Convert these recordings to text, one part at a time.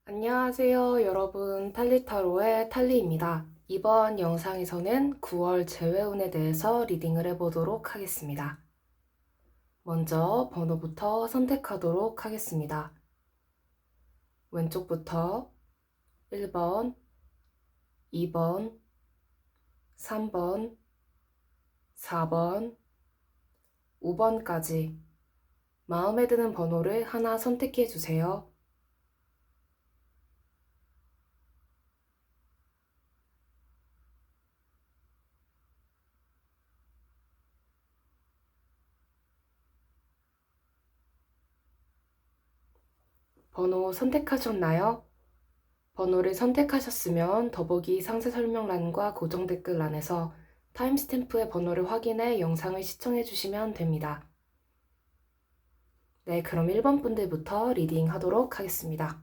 안녕하세요, 여러분. 탈리타로의 탈리입니다. 이번 영상에서는 9월 재회운에 대해서 리딩을 해보도록 하겠습니다. 먼저 번호부터 선택하도록 하겠습니다. 왼쪽부터 1번, 2번, 3번, 4번, 5번까지 마음에 드는 번호를 하나 선택해 주세요. 번호 선택하셨나요? 번호를 선택하셨으면 더보기 상세 설명란과 고정 댓글란에서 타임스탬프의 번호를 확인해 영상을 시청해 주시면 됩니다. 네, 그럼 1번 분들부터 리딩 하도록 하겠습니다.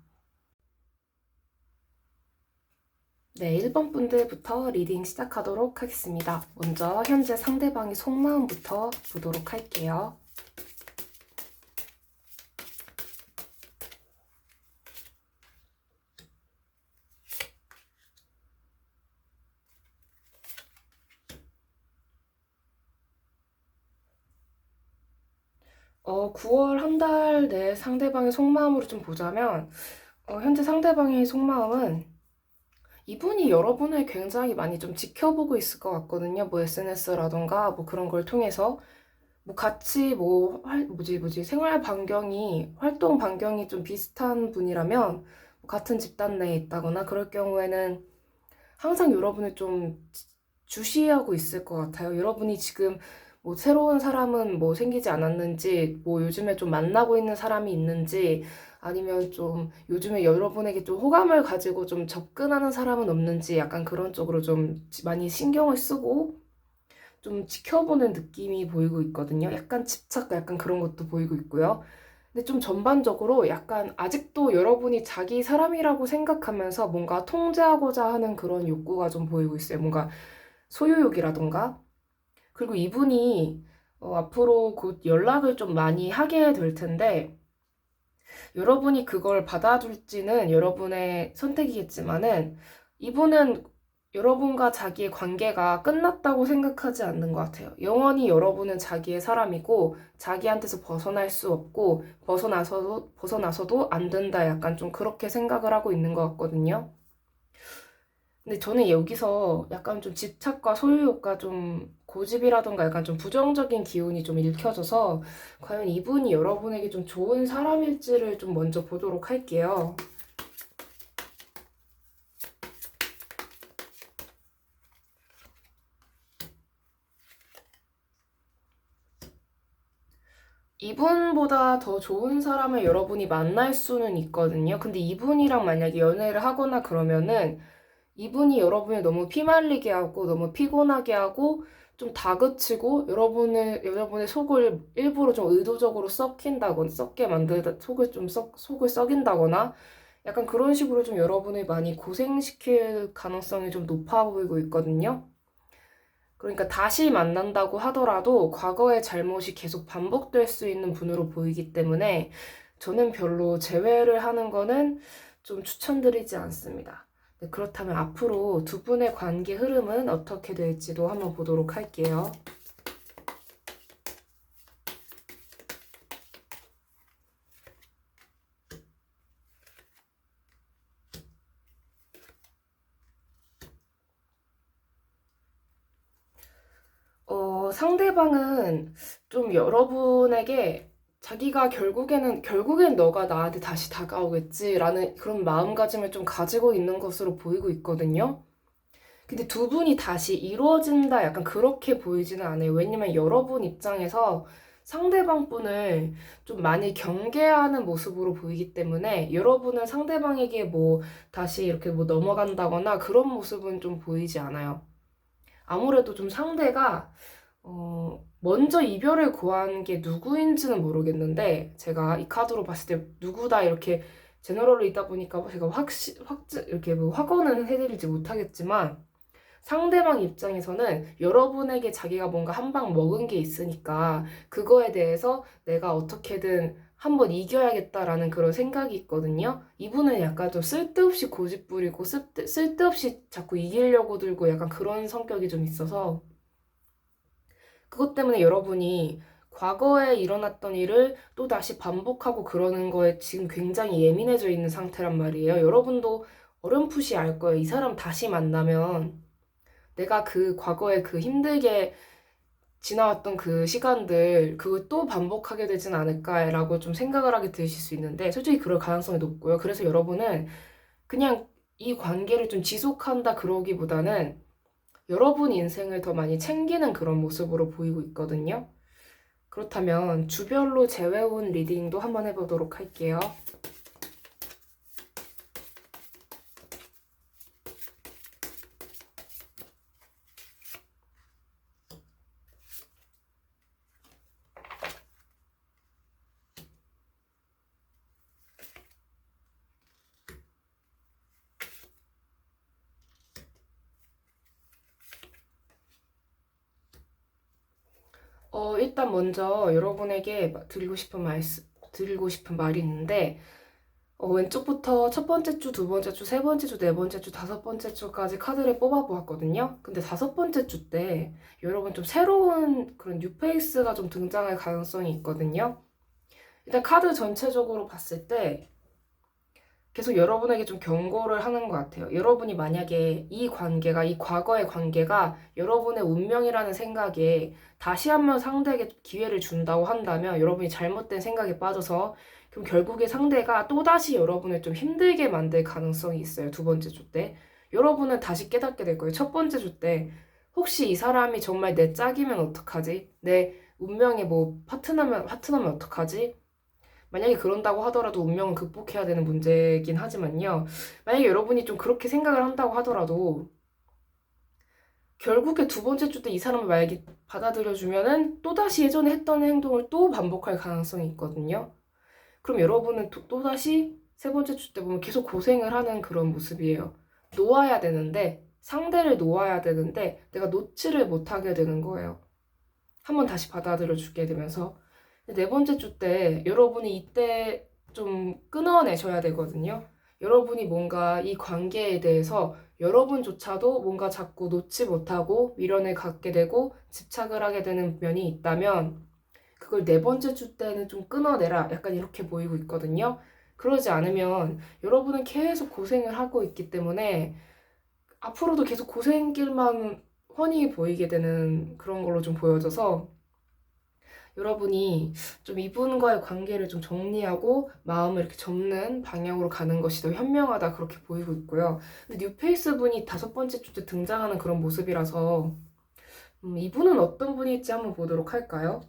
네, 1번 분들부터 리딩 시작하도록 하겠습니다. 먼저 현재 상대방의 속마음부터 보도록 할게요. 어, 9월 한 달 내 상대방의 속마음으로 좀 보자면 현재 상대방의 속마음은 이분이 여러분을 굉장히 많이 좀 지켜보고 있을 것 같거든요. 뭐 SNS라던가 뭐 그런 걸 통해서 뭐 같이 생활 반경이, 활동 반경이 좀 비슷한 분이라면 뭐 같은 집단 내에 있다거나 그럴 경우에는 항상 여러분을 좀 주시하고 있을 것 같아요. 여러분이 지금 뭐 새로운 사람은 뭐 생기지 않았는지, 뭐 요즘에 좀 만나고 있는 사람이 있는지, 아니면 좀 요즘에 여러분에게 좀 호감을 가지고 좀 접근하는 사람은 없는지 약간 그런 쪽으로 좀 많이 신경을 쓰고 좀 지켜보는 느낌이 보이고 있거든요. 약간 집착, 약간 그런 것도 보이고 있고요. 근데 좀 전반적으로 약간 아직도 여러분이 자기 사람이라고 생각하면서 뭔가 통제하고자 하는 그런 욕구가 좀 보이고 있어요. 뭔가 소유욕이라던가. 그리고 이분이 앞으로 곧 연락을 좀 많이 하게 될 텐데, 여러분이 그걸 받아줄지는 여러분의 선택이겠지만은, 이분은 여러분과 자기의 관계가 끝났다고 생각하지 않는 것 같아요. 영원히 여러분은 자기의 사람이고, 자기한테서 벗어날 수 없고, 벗어나서도 안 된다. 약간 좀 그렇게 생각을 하고 있는 것 같거든요. 근데 저는 여기서 약간 좀 집착과 소유욕과 좀 고집이라던가 약간 좀 부정적인 기운이 좀 읽혀져서 과연 이분이 여러분에게 좀 좋은 사람일지를 좀 먼저 보도록 할게요. 이분보다 더 좋은 사람을 여러분이 만날 수는 있거든요. 근데 이분이랑 만약에 연애를 하거나 그러면은 이분이 여러분을 너무 피말리게 하고 너무 피곤하게 하고 좀 다그치고 여러분의 속을 일부러 좀 의도적으로 썩힌다거나 썩게 만들다 속을 썩인다거나 약간 그런 식으로 좀 여러분을 많이 고생시킬 가능성이 좀 높아 보이고 있거든요. 그러니까 다시 만난다고 하더라도 과거의 잘못이 계속 반복될 수 있는 분으로 보이기 때문에 저는 별로 재회를 하는 거는 좀 추천드리지 않습니다. 네, 그렇다면 앞으로 두 분의 관계 흐름은 어떻게 될지도 한번 보도록 할게요. 상대방은 좀 여러분에게 자기가 결국엔 너가 나한테 다시 다가오겠지라는 그런 마음가짐을 좀 가지고 있는 것으로 보이고 있거든요. 근데 두 분이 다시 이루어진다 약간 그렇게 보이지는 않아요. 왜냐면 여러분 입장에서 상대방 분을 좀 많이 경계하는 모습으로 보이기 때문에 여러분은 상대방에게 뭐 다시 이렇게 뭐 넘어간다거나 그런 모습은 좀 보이지 않아요. 아무래도 좀 상대가 먼저 이별을 고한 게 누구인지는 모르겠는데, 제가 이 카드로 봤을 때 누구다 이렇게 제너럴로 있다 보니까 제가 이렇게 뭐 확언은 해드리지 못하겠지만, 상대방 입장에서는 여러분에게 자기가 뭔가 한 방 먹은 게 있으니까, 그거에 대해서 내가 어떻게든 한번 이겨야겠다라는 그런 생각이 있거든요. 이분은 약간 좀 쓸데없이 고집 부리고 쓸데없이 자꾸 이기려고 들고 약간 그런 성격이 좀 있어서 그것 때문에 여러분이 과거에 일어났던 일을 또 다시 반복하고 그러는 거에 지금 굉장히 예민해져 있는 상태란 말이에요. 여러분도 어렴풋이 알 거예요. 이 사람 다시 만나면 내가 그 과거에 그 힘들게 지나왔던 그 시간들 그걸 또 반복하게 되진 않을까라고 좀 생각을 하게 되실 수 있는데 솔직히 그럴 가능성이 높고요. 그래서 여러분은 그냥 이 관계를 좀 지속한다 그러기보다는 여러분 인생을 더 많이 챙기는 그런 모습으로 보이고 있거든요. 그렇다면 주별로 재회운 리딩도 한번 해보도록 할게요. 일단 먼저 여러분에게 드리고 싶은 말이 있는데, 왼쪽부터 첫 번째 주, 두 번째 주, 세 번째 주, 네 번째 주, 다섯 번째 주까지 카드를 뽑아보았거든요. 근데 다섯 번째 주 때 여러분 좀 새로운 그런 뉴페이스가 좀 등장할 가능성이 있거든요. 일단 카드 전체적으로 봤을 때 계속 여러분에게 좀 경고를 하는 것 같아요. 여러분이 만약에 이 과거의 관계가 여러분의 운명이라는 생각에 다시 한번 상대에게 기회를 준다고 한다면 여러분이 잘못된 생각에 빠져서 그럼 결국에 상대가 또다시 여러분을 좀 힘들게 만들 가능성이 있어요. 두 번째 주 때. 여러분은 다시 깨닫게 될 거예요. 첫 번째 주 때. 혹시 이 사람이 정말 내 짝이면 어떡하지? 내 운명의 뭐 파트너면 어떡하지? 만약에 그런다고 하더라도 운명은 극복해야 되는 문제긴 하지만요. 만약에 여러분이 좀 그렇게 생각을 한다고 하더라도 결국에 두 번째 주 때 이 사람을 만약에 받아들여주면은 또다시 예전에 했던 행동을 또 반복할 가능성이 있거든요. 그럼 여러분은 또다시 세 번째 주 때 보면 계속 고생을 하는 그런 모습이에요. 놓아야 되는데, 상대를 놓아야 되는데 내가 놓지를 못하게 되는 거예요. 한번 다시 받아들여 주게 되면서. 네 번째 주 때 여러분이 이때 좀 끊어내셔야 되거든요. 여러분이 뭔가 이 관계에 대해서 여러분조차도 뭔가 자꾸 놓지 못하고 미련을 갖게 되고 집착을 하게 되는 면이 있다면 그걸 네 번째 주 때는 좀 끊어내라. 약간 이렇게 보이고 있거든요. 그러지 않으면 여러분은 계속 고생을 하고 있기 때문에 앞으로도 계속 고생길만 훤히 보이게 되는 그런 걸로 좀 보여져서 여러분이 좀 이분과의 관계를 좀 정리하고 마음을 이렇게 접는 방향으로 가는 것이 더 현명하다 그렇게 보이고 있고요. 근데 뉴페이스 분이 다섯 번째 주 때 등장하는 그런 모습이라서 이분은 어떤 분일지 한번 보도록 할까요?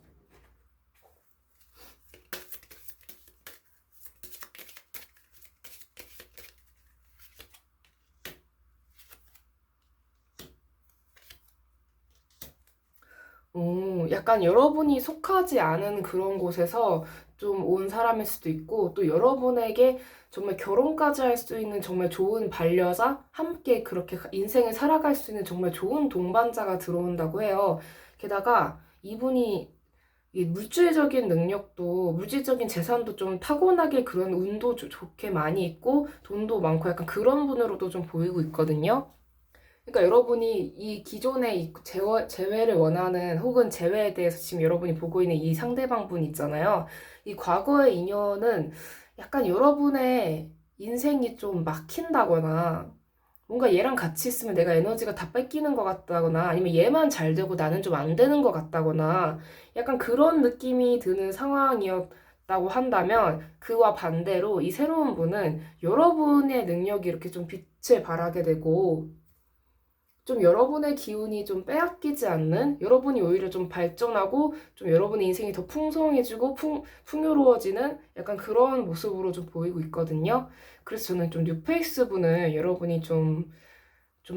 약간 여러분이 속하지 않은 그런 곳에서 좀 온 사람일 수도 있고, 또 여러분에게 정말 결혼까지 할 수 있는 정말 좋은 반려자, 함께 그렇게 인생을 살아갈 수 있는 정말 좋은 동반자가 들어온다고 해요. 게다가 이분이 이 물질적인 능력도, 물질적인 재산도 좀 타고나게 그런 운도 좋게 많이 있고, 돈도 많고 약간 그런 분으로도 좀 보이고 있거든요. 그러니까 여러분이 이 기존의 이 재회를 원하는 혹은 재회에 대해서 지금 여러분이 보고 있는 이 상대방 분 있잖아요. 이 과거의 인연은 약간 여러분의 인생이 좀 막힌다거나 뭔가 얘랑 같이 있으면 내가 에너지가 다 뺏기는 것 같다거나 아니면 얘만 잘 되고 나는 좀 안 되는 것 같다거나 약간 그런 느낌이 드는 상황이었다고 한다면 그와 반대로 이 새로운 분은 여러분의 능력이 이렇게 좀 빛을 발하게 되고 좀 여러분의 기운이 좀 빼앗기지 않는 여러분이 오히려 좀 발전하고 좀 여러분의 인생이 더 풍성해지고 풍요로워지는 약간 그런 모습으로 좀 보이고 있거든요. 그래서 저는 좀 뉴페이스 분을 여러분이 좀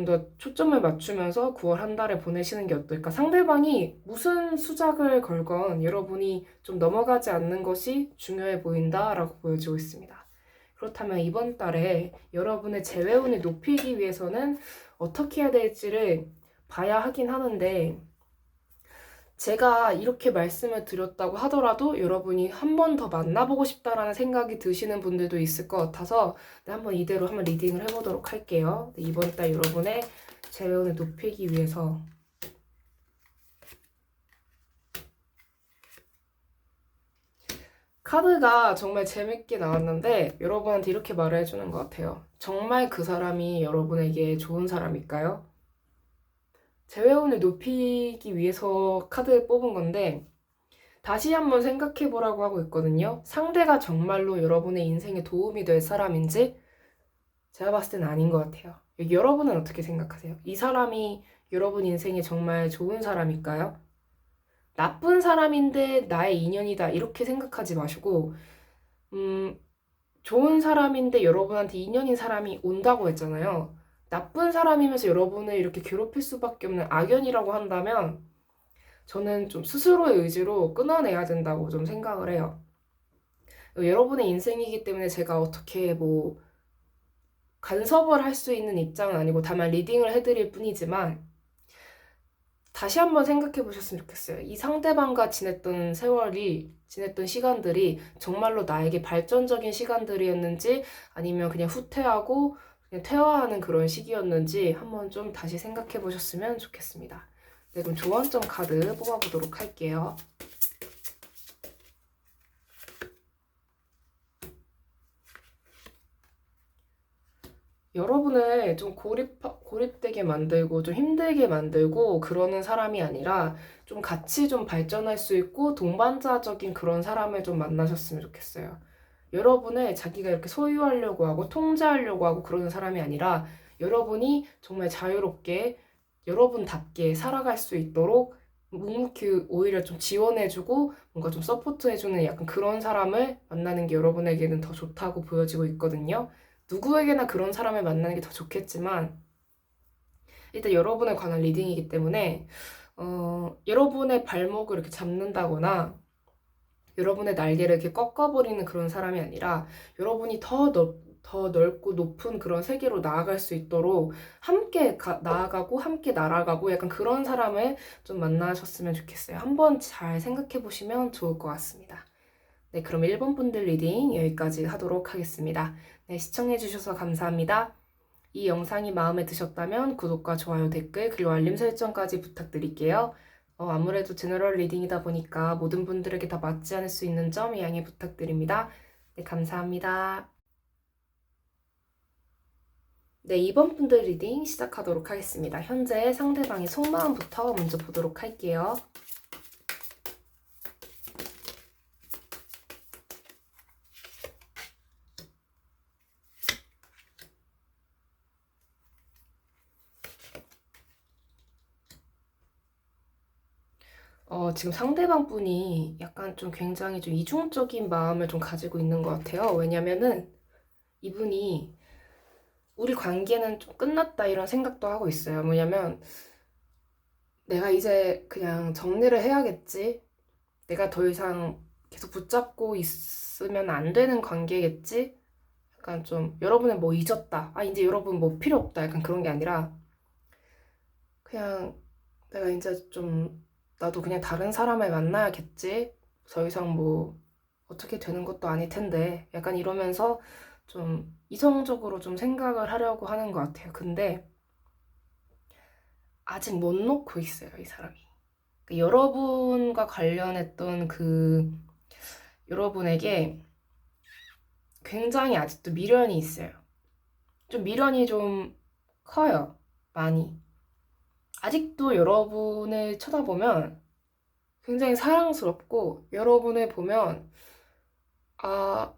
더 초점을 맞추면서 9월 한 달을 보내시는 게 어떨까? 상대방이 무슨 수작을 걸건 여러분이 좀 넘어가지 않는 것이 중요해 보인다라고 보여지고 있습니다. 그렇다면 이번 달에 여러분의 재회운을 높이기 위해서는 어떻게 해야 될지를 봐야 하긴 하는데 제가 이렇게 말씀을 드렸다고 하더라도 여러분이 한 번 더 만나보고 싶다라는 생각이 드시는 분들도 있을 것 같아서 한번 이대로 한번 리딩을 해보도록 할게요. 이번 달 여러분의 재회운을 높이기 위해서 카드가 정말 재밌게 나왔는데 여러분한테 이렇게 말을 해주는 것 같아요. 정말 그 사람이 여러분에게 좋은 사람일까요? 재회운을 높이기 위해서 카드를 뽑은 건데 다시 한번 생각해 보라고 하고 있거든요. 상대가 정말로 여러분의 인생에 도움이 될 사람인지 제가 봤을 때는 아닌 것 같아요. 여러분은 어떻게 생각하세요? 이 사람이 여러분 인생에 정말 좋은 사람일까요? 나쁜 사람인데 나의 인연이다 이렇게 생각하지 마시고 좋은 사람인데 여러분한테 인연인 사람이 온다고 했잖아요. 나쁜 사람이면서 여러분을 이렇게 괴롭힐 수밖에 없는 악연이라고 한다면 저는 좀 스스로의 의지로 끊어내야 된다고 좀 생각을 해요. 여러분의 인생이기 때문에 제가 어떻게 뭐 간섭을 할 수 있는 입장은 아니고 다만 리딩을 해드릴 뿐이지만 다시 한번 생각해 보셨으면 좋겠어요. 이 상대방과 지냈던 시간들이 정말로 나에게 발전적인 시간들이었는지 아니면 그냥 후퇴하고 그냥 퇴화하는 그런 시기였는지 한번 좀 다시 생각해 보셨으면 좋겠습니다. 네, 그럼 조언점 카드 뽑아보도록 할게요. 여러분을 좀 고립되게 만들고 좀 힘들게 만들고 그러는 사람이 아니라 좀 같이 좀 발전할 수 있고 동반자적인 그런 사람을 좀 만나셨으면 좋겠어요. 여러분을 자기가 이렇게 소유하려고 하고 통제하려고 하고 그러는 사람이 아니라 여러분이 정말 자유롭게 여러분답게 살아갈 수 있도록 묵묵히 오히려 좀 지원해주고 뭔가 좀 서포트해주는 약간 그런 사람을 만나는 게 여러분에게는 더 좋다고 보여지고 있거든요. 누구에게나 그런 사람을 만나는 게 더 좋겠지만 일단 여러분에 관한 리딩이기 때문에 여러분의 발목을 이렇게 잡는다거나 여러분의 날개를 이렇게 꺾어버리는 그런 사람이 아니라 여러분이 더 넓고 높은 그런 세계로 나아갈 수 있도록 함께 나아가고 함께 날아가고 약간 그런 사람을 좀 만나셨으면 좋겠어요. 한번 잘 생각해 보시면 좋을 것 같습니다. 네, 그럼 1번 분들 리딩 여기까지 하도록 하겠습니다. 네, 시청해주셔서 감사합니다. 이 영상이 마음에 드셨다면 구독과 좋아요, 댓글, 그리고 알림 설정까지 부탁드릴게요. 아무래도 제너럴 리딩이다 보니까 모든 분들에게 다 맞지 않을 수 있는 점 양해 부탁드립니다. 네, 감사합니다. 네, 2번 분들 리딩 시작하도록 하겠습니다. 현재 상대방의 속마음부터 먼저 보도록 할게요. 지금 상대방 분이 약간 좀 굉장히 좀 이중적인 마음을 좀 가지고 있는 것 같아요. 왜냐면은 이분이 우리 관계는 좀 끝났다 이런 생각도 하고 있어요. 뭐냐면 내가 이제 그냥 정리를 해야겠지. 내가 더 이상 계속 붙잡고 있으면 안 되는 관계겠지. 약간 좀 여러분은 뭐 잊었다. 이제 여러분 뭐 필요 없다. 약간 그런 게 아니라 그냥 내가 이제 좀 나도 그냥 다른 사람을 만나야겠지. 더 이상 뭐 어떻게 되는 것도 아닐 텐데. 약간 이러면서 좀 이성적으로 좀 생각을 하려고 하는 것 같아요. 근데 아직 못 놓고 있어요, 이 사람이. 그러니까 여러분과 관련했던 여러분에게 굉장히 아직도 미련이 있어요. 좀 미련이 좀 커요. 많이. 아직도 여러분을 쳐다보면 굉장히 사랑스럽고 여러분을 보면 아,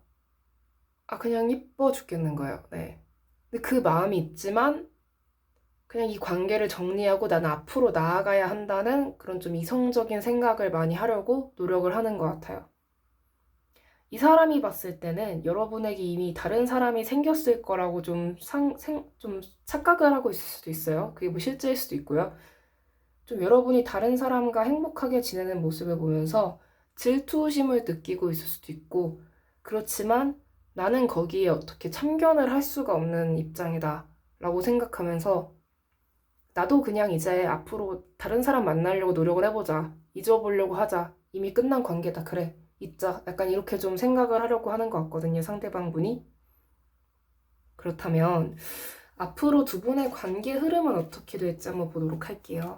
그냥 이뻐 죽겠는 거예요. 네. 근데 그 마음이 있지만 그냥 이 관계를 정리하고 나는 앞으로 나아가야 한다는 그런 좀 이성적인 생각을 많이 하려고 노력을 하는 것 같아요. 이 사람이 봤을 때는 여러분에게 이미 다른 사람이 생겼을 거라고 좀 착각을 하고 있을 수도 있어요. 그게 뭐 실제일 수도 있고요. 좀 여러분이 다른 사람과 행복하게 지내는 모습을 보면서 질투심을 느끼고 있을 수도 있고, 그렇지만 나는 거기에 어떻게 참견을 할 수가 없는 입장이다 라고 생각하면서 나도 그냥 이제 앞으로 다른 사람 만나려고 노력을 해보자 잊어보려고 하자. 이미 끝난 관계다. 그래. 잊자. 약간 이렇게 좀 생각을 하려고 하는 것 같거든요. 상대방 분이. 그렇다면 앞으로 두 분의 관계 흐름은 어떻게 될지 한번 보도록 할게요.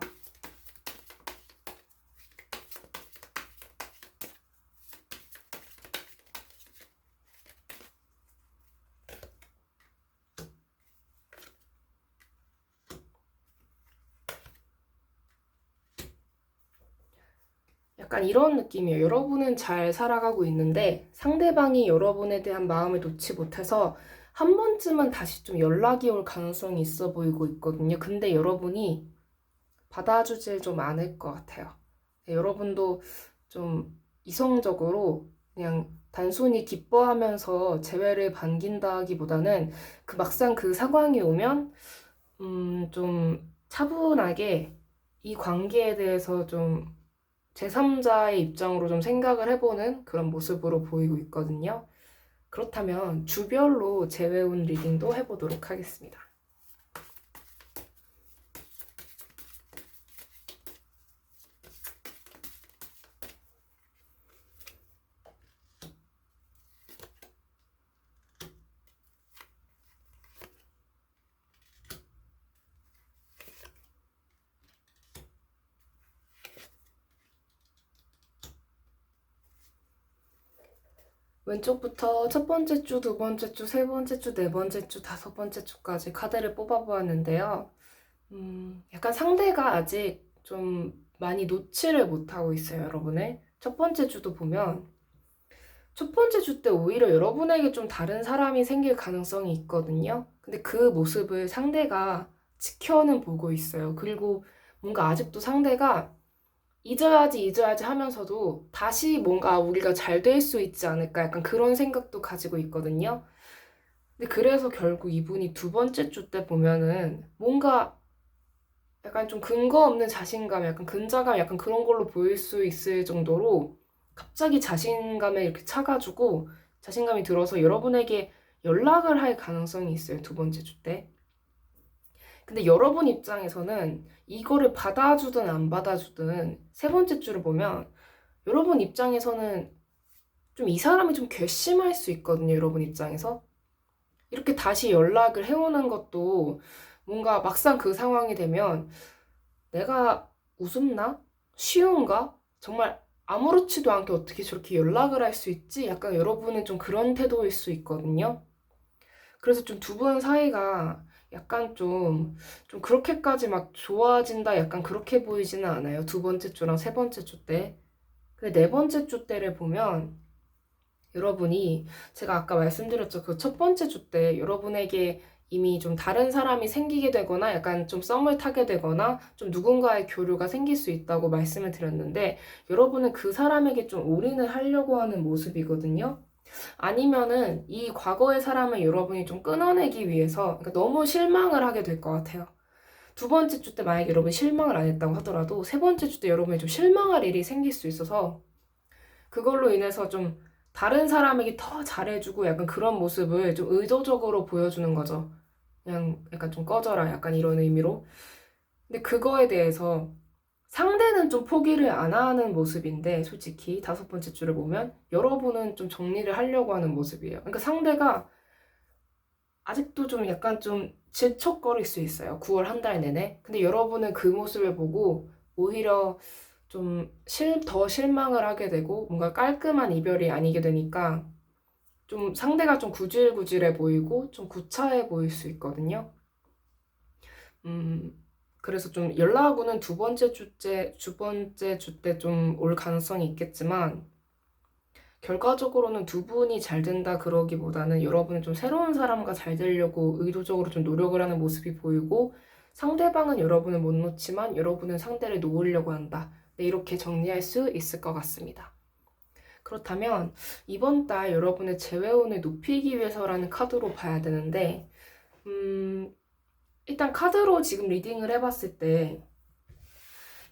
약간 이런 느낌이에요. 여러분은 잘 살아가고 있는데 상대방이 여러분에 대한 마음을 놓지 못해서 한 번쯤은 다시 좀 연락이 올 가능성이 있어 보이고 있거든요. 근데 여러분이 받아주질 좀 않을 것 같아요. 네, 여러분도 좀 이성적으로 그냥 단순히 기뻐하면서 재회를 반긴다기보다는 그 막상 그 상황이 오면 좀 차분하게 이 관계에 대해서 좀 제3자의 입장으로 좀 생각을 해보는 그런 모습으로 보이고 있거든요. 그렇다면 주별로 재회운 리딩도 해보도록 하겠습니다. 왼쪽부터 첫 번째 주, 두 번째 주, 세 번째 주, 네 번째 주, 다섯 번째 주까지 카드를 뽑아보았는데요. 약간 상대가 아직 좀 많이 놓지를 못하고 있어요, 여러분을. 첫 번째 주도 보면 첫 번째 주 때 오히려 여러분에게 좀 다른 사람이 생길 가능성이 있거든요. 근데 그 모습을 상대가 지켜는 보고 있어요. 그리고 뭔가 아직도 상대가 잊어야지 하면서도 다시 뭔가 우리가 잘 될 수 있지 않을까 약간 그런 생각도 가지고 있거든요. 근데 그래서 결국 이분이 두 번째 주 때 보면은 뭔가 약간 좀 근거 없는 자신감, 약간 근자감, 약간 그런 걸로 보일 수 있을 정도로 갑자기 자신감에 이렇게 차가지고 자신감이 들어서 여러분에게 연락을 할 가능성이 있어요. 두 번째 주 때. 근데 여러분 입장에서는 이거를 받아주든 안 받아주든 세 번째 주를 보면 여러분 입장에서는 좀 이 사람이 좀 괘씸할 수 있거든요. 여러분 입장에서. 이렇게 다시 연락을 해오는 것도 뭔가 막상 그 상황이 되면 내가 우습나? 쉬운가? 정말 아무렇지도 않게 어떻게 저렇게 연락을 할 수 있지? 약간 여러분은 좀 그런 태도일 수 있거든요. 그래서 좀 두 분 사이가 약간 좀 그렇게까지 막 좋아진다 약간 그렇게 보이지는 않아요. 두 번째 주랑 세 번째 주 때. 근데 네 번째 주 때를 보면 여러분이 제가 아까 말씀드렸죠. 그 첫 번째 주 때 여러분에게 이미 좀 다른 사람이 생기게 되거나 약간 좀 썸을 타게 되거나 좀 누군가의 교류가 생길 수 있다고 말씀을 드렸는데 여러분은 그 사람에게 좀 올인을 하려고 하는 모습이거든요. 아니면은 이 과거의 사람을 여러분이 좀 끊어내기 위해서 그러니까 너무 실망을 하게 될 것 같아요. 두 번째 주 때 만약에 여러분이 실망을 안 했다고 하더라도 세 번째 주 때 여러분이 좀 실망할 일이 생길 수 있어서 그걸로 인해서 좀 다른 사람에게 더 잘해주고 약간 그런 모습을 좀 의도적으로 보여주는 거죠. 그냥 약간 좀 꺼져라 약간 이런 의미로. 근데 그거에 대해서 상대는 좀 포기를 안 하는 모습인데 솔직히 다섯 번째 줄을 보면 여러분은 좀 정리를 하려고 하는 모습이에요. 그러니까 상대가 아직도 좀 약간 좀 질척거릴 수 있어요. 9월 한 달 내내. 근데 여러분은 그 모습을 보고 오히려 좀 더 실망을 하게 되고 뭔가 깔끔한 이별이 아니게 되니까 좀 상대가 좀 구질구질해 보이고 좀 구차해 보일 수 있거든요. 음, 그래서 좀 연락하고는 두 번째 주 때 좀 올 가능성이 있겠지만 결과적으로는 두 분이 잘 된다 그러기보다는 여러분은 좀 새로운 사람과 잘 되려고 의도적으로 좀 노력을 하는 모습이 보이고 상대방은 여러분을 못 놓지만 여러분은 상대를 놓으려고 한다. 네, 이렇게 정리할 수 있을 것 같습니다. 그렇다면 이번 달 여러분의 재회운을 높이기 위해서라는 카드로 봐야 되는데 일단 카드로 지금 리딩을 해봤을 때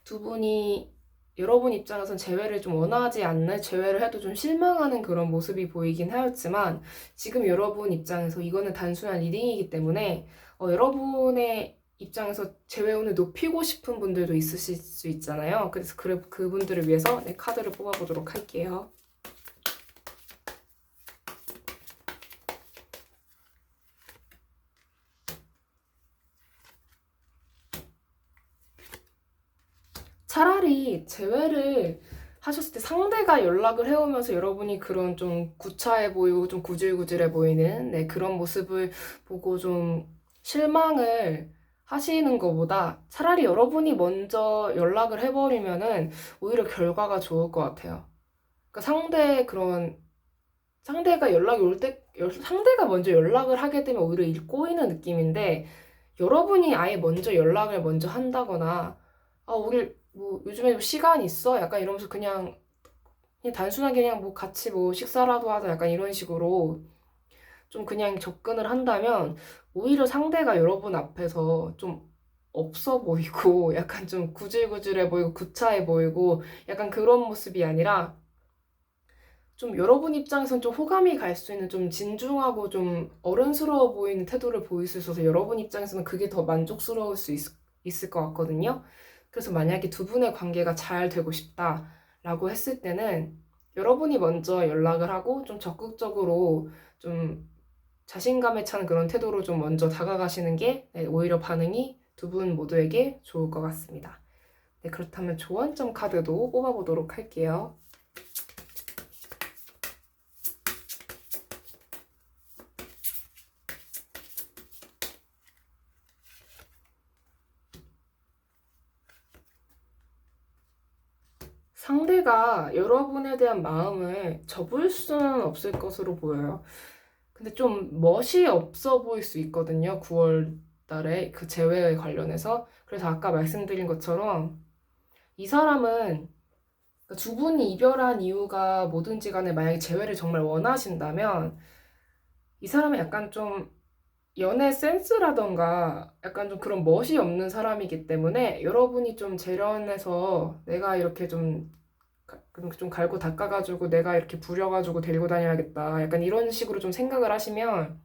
두 분이 여러분 입장에선 재회를 좀 원하지 않는 재회를 해도 좀 실망하는 그런 모습이 보이긴 하였지만 지금 여러분 입장에서 이거는 단순한 리딩이기 때문에 여러분의 입장에서 재회운을 높이고 싶은 분들도 있으실 수 있잖아요. 그래서 그분들을 위해서 네, 카드를 뽑아보도록 할게요. 차라리 재회를 하셨을 때 상대가 연락을 해오면서 여러분이 그런 좀 구차해 보이고 좀 구질구질해 보이는 네, 그런 모습을 보고 좀 실망을 하시는 것보다 차라리 여러분이 먼저 연락을 해버리면은 오히려 결과가 좋을 것 같아요. 그러니까 상대가 연락이 올 때, 상대가 먼저 연락을 하게 되면 오히려 일 꼬이는 느낌인데 여러분이 아예 먼저 연락을 먼저 한다거나 우리 뭐 요즘에 뭐 시간 있어? 약간 이러면서 그냥 단순하게 그냥 뭐 같이 뭐 식사라도 하자 약간 이런 식으로 좀 그냥 접근을 한다면 오히려 상대가 여러분 앞에서 좀 없어 보이고 약간 좀 구질구질해 보이고 구차해 보이고 약간 그런 모습이 아니라 좀 여러분 입장에선 좀 호감이 갈 수 있는 좀 진중하고 좀 어른스러워 보이는 태도를 보일 수 있어서 여러분 입장에서는 그게 더 만족스러울 수 있을 것 같거든요. 그래서 만약에 두 분의 관계가 잘 되고 싶다라고 했을 때는 여러분이 먼저 연락을 하고 좀 적극적으로 좀 자신감에 찬 그런 태도로 좀 먼저 다가가시는 게 네, 오히려 반응이 두 분 모두에게 좋을 것 같습니다. 네, 그렇다면 조언점 카드도 뽑아보도록 할게요. 상대가 여러분에 대한 마음을 접을 수는 없을 것으로 보여요. 근데 좀 멋이 없어 보일 수 있거든요. 9월 달에 그 재회에 관련해서. 그래서 아까 말씀드린 것처럼 이 사람은 그러니까 두 분이 이별한 이유가 뭐든지 간에 만약에 재회를 정말 원하신다면 이 사람은 약간 좀 연애 센스라던가 약간 좀 그런 멋이 없는 사람이기 때문에 여러분이 좀 재련해서 내가 이렇게 좀 갈고 닦아가지고 내가 이렇게 부려가지고 데리고 다녀야겠다. 약간 이런 식으로 좀 생각을 하시면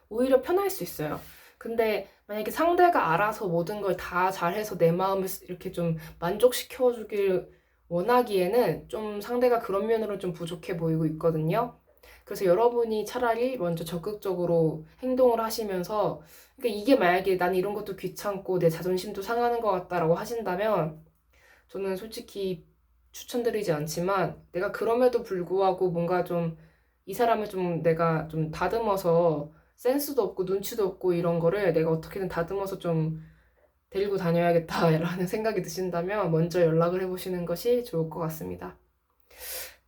오히려 편할 수 있어요. 근데 만약에 상대가 알아서 모든 걸 다 잘해서 내 마음을 이렇게 좀 만족시켜주길 원하기에는 좀 상대가 그런 면으로 좀 부족해 보이고 있거든요. 그래서 여러분이 차라리 먼저 적극적으로 행동을 하시면서 그러니까 이게 만약에 난 이런 것도 귀찮고 내 자존심도 상하는 것 같다라고 하신다면 저는 솔직히 추천드리지 않지만 내가 그럼에도 불구하고 뭔가 좀 이 사람을 좀 내가 좀 다듬어서 센스도 없고 눈치도 없고 이런 거를 내가 어떻게든 다듬어서 좀 데리고 다녀야겠다라는 생각이 드신다면 먼저 연락을 해보시는 것이 좋을 것 같습니다.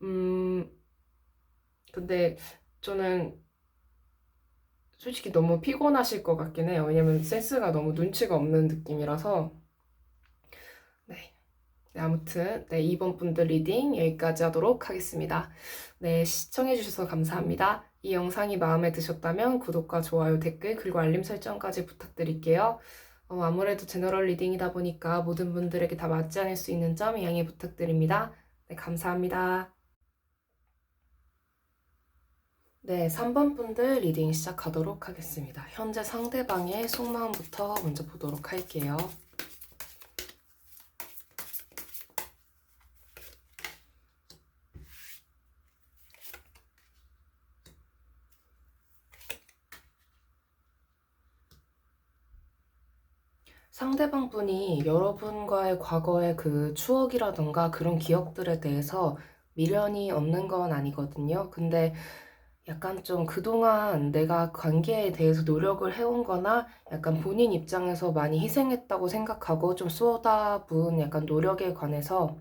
음, 근데 저는 솔직히 너무 피곤하실 것 같긴 해요. 왜냐면 센스가 너무 눈치가 없는 느낌이라서. 네. 네, 아무튼 네, 2번 분들 리딩 여기까지 하도록 하겠습니다. 네, 시청해주셔서 감사합니다. 이 영상이 마음에 드셨다면 구독과 좋아요, 댓글, 그리고 알림 설정까지 부탁드릴게요. 아무래도 제너럴 리딩이다 보니까 모든 분들에게 다 맞지 않을 수 있는 점 양해 부탁드립니다. 네, 감사합니다. 네, 3번 분들 리딩 시작하도록 하겠습니다. 현재 상대방의 속마음부터 먼저 보도록 할게요. 상대방 분이 여러분과의 과거의 그 추억이라던가 그런 기억들에 대해서 미련이 없는 건 아니거든요. 근데 약간 좀 그동안 내가 관계에 대해서 노력을 해온 거나 약간 본인 입장에서 많이 희생했다고 생각하고 좀 쏟아부은 약간 노력에 관해서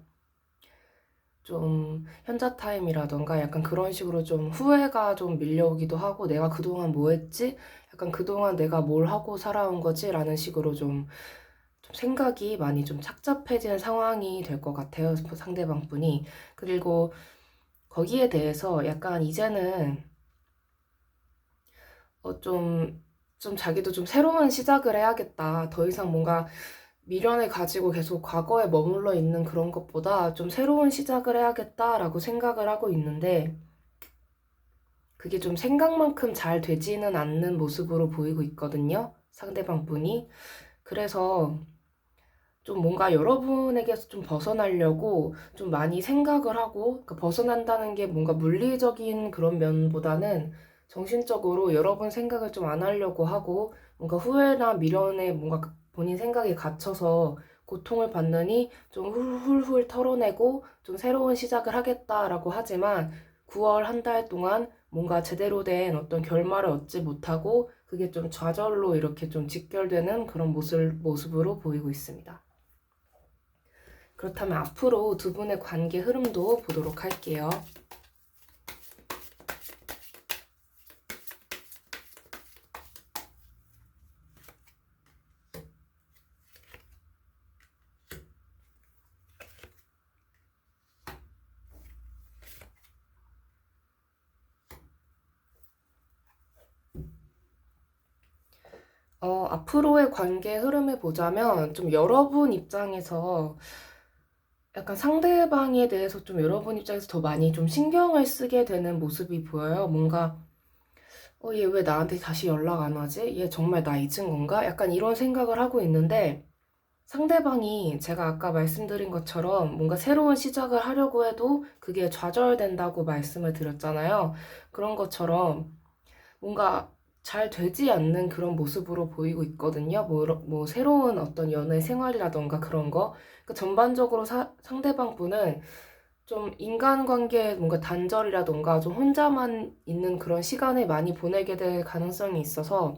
좀 현자 타임이라던가 약간 그런 식으로 좀 후회가 좀 밀려오기도 하고 내가 그동안 뭐 했지? 약간 그동안 내가 뭘 하고 살아온 거지? 라는 식으로 좀 생각이 많이 좀 착잡해지는 상황이 될 것 같아요. 상대방 분이. 그리고 거기에 대해서 약간 이제는 좀 자기도 좀 새로운 시작을 해야겠다. 더 이상 뭔가 미련을 가지고 계속 과거에 머물러 있는 그런 것보다 좀 새로운 시작을 해야겠다라고 생각을 하고 있는데 그게 좀 생각만큼 잘 되지는 않는 모습으로 보이고 있거든요. 상대방 분이. 그래서 좀 뭔가 여러분에게서 좀 벗어나려고 좀 많이 생각을 하고, 그 벗어난다는 게 뭔가 물리적인 그런 면보다는 정신적으로 여러분 생각을 좀 안 하려고 하고, 뭔가 후회나 미련에 뭔가 본인 생각에 갇혀서 고통을 받느니 좀 훌훌훌 털어내고 좀 새로운 시작을 하겠다라고 하지만 9월 한 달 동안 뭔가 제대로 된 어떤 결말을 얻지 못하고 그게 좀 좌절로 이렇게 좀 직결되는 그런 모습으로 보이고 있습니다. 그렇다면 앞으로 두 분의 관계 흐름도 보도록 할게요. 앞으로의 관계 흐름을 보자면 좀 여러분 입장에서 약간 상대방에 대해서 좀 여러분 입장에서 더 많이 좀 신경을 쓰게 되는 모습이 보여요. 뭔가 얘 왜 나한테 다시 연락 안 하지? 얘 정말 나 잊은 건가? 약간 이런 생각을 하고 있는데 상대방이 제가 아까 말씀드린 것처럼 뭔가 새로운 시작을 하려고 해도 그게 좌절된다고 말씀을 드렸잖아요. 그런 것처럼 뭔가 잘 되지 않는 그런 모습으로 보이고 있거든요. 뭐 새로운 어떤 연애 생활이라던가 그런 거. 그러니까 전반적으로 상대방 분은 좀 인간관계에 뭔가 단절이라던가 좀 혼자만 있는 그런 시간을 많이 보내게 될 가능성이 있어서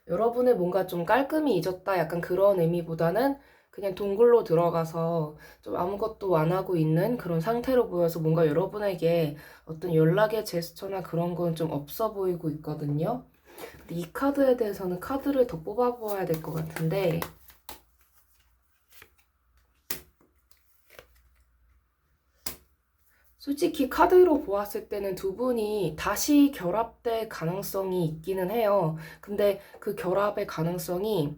여러분을 뭔가 좀 깔끔히 잊었다 약간 그런 의미보다는 그냥 동굴로 들어가서 좀 아무것도 안 하고 있는 그런 상태로 보여서 뭔가 여러분에게 어떤 연락의 제스처나 그런 건 좀 없어 보이고 있거든요. 근데 이 카드에 대해서는 카드를 더 뽑아보아야 될 것 같은데 솔직히 카드로 보았을 때는 두 분이 다시 결합될 가능성이 있기는 해요. 근데 그 결합의 가능성이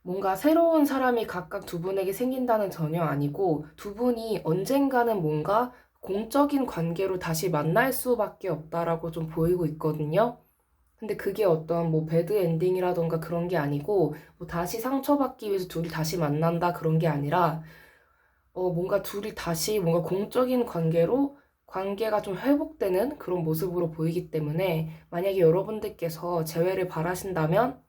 뭔가 새로운 사람이 각각 두 분에게 생긴다는 전혀 아니고 두 분이 언젠가는 뭔가 공적인 관계로 다시 만날 수밖에 없다라고 좀 보이고 있거든요. 근데 그게 어떤 뭐 배드 엔딩이라던가 그런 게 아니고 뭐 다시 상처받기 위해서 둘이 다시 만난다 그런 게 아니라 뭔가 둘이 다시 뭔가 공적인 관계로 관계가 좀 회복되는 그런 모습으로 보이기 때문에 만약에 여러분들께서 재회를 바라신다면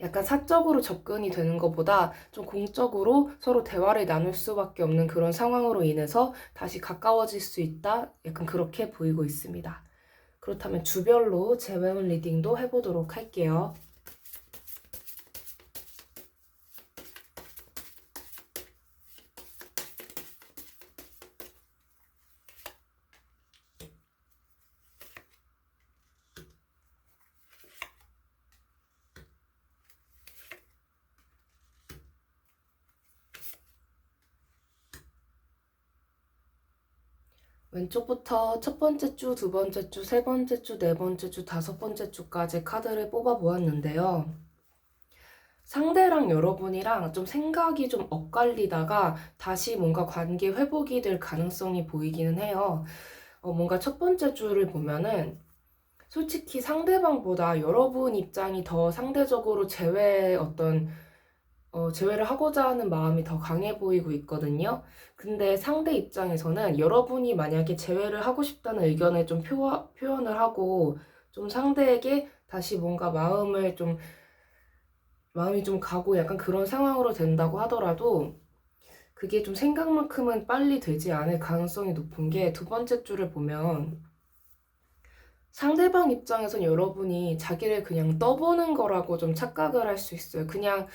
약간 사적으로 접근이 되는 것보다 좀 공적으로 서로 대화를 나눌 수밖에 없는 그런 상황으로 인해서 다시 가까워질 수 있다. 약간 그렇게 보이고 있습니다. 그렇다면 주별로 재회원 리딩도 해보도록 할게요. 왼쪽부터 첫 번째 주, 두 번째 주, 세 번째 주, 네 번째 주, 다섯 번째 주까지 카드를 뽑아 보았는데요. 상대랑 여러분이랑 좀 생각이 좀 엇갈리다가 다시 뭔가 관계 회복이 될 가능성이 보이기는 해요. 뭔가 첫 번째 주를 보면은 솔직히 상대방보다 여러분 입장이 더 상대적으로 제외를 하고자 하는 마음이 더 강해 보이고 있거든요. 근데 상대 입장에서는 여러분이 만약에 제외를 하고 싶다는 의견을 좀 표현을 하고 좀 상대에게 다시 뭔가 마음이 좀 가고 약간 그런 상황으로 된다고 하더라도 그게 좀 생각만큼은 빨리 되지 않을 가능성이 높은 게 두 번째 줄을 보면 상대방 입장에선 여러분이 자기를 그냥 떠보는 거라고 좀 착각을 할 수 있어요. 그냥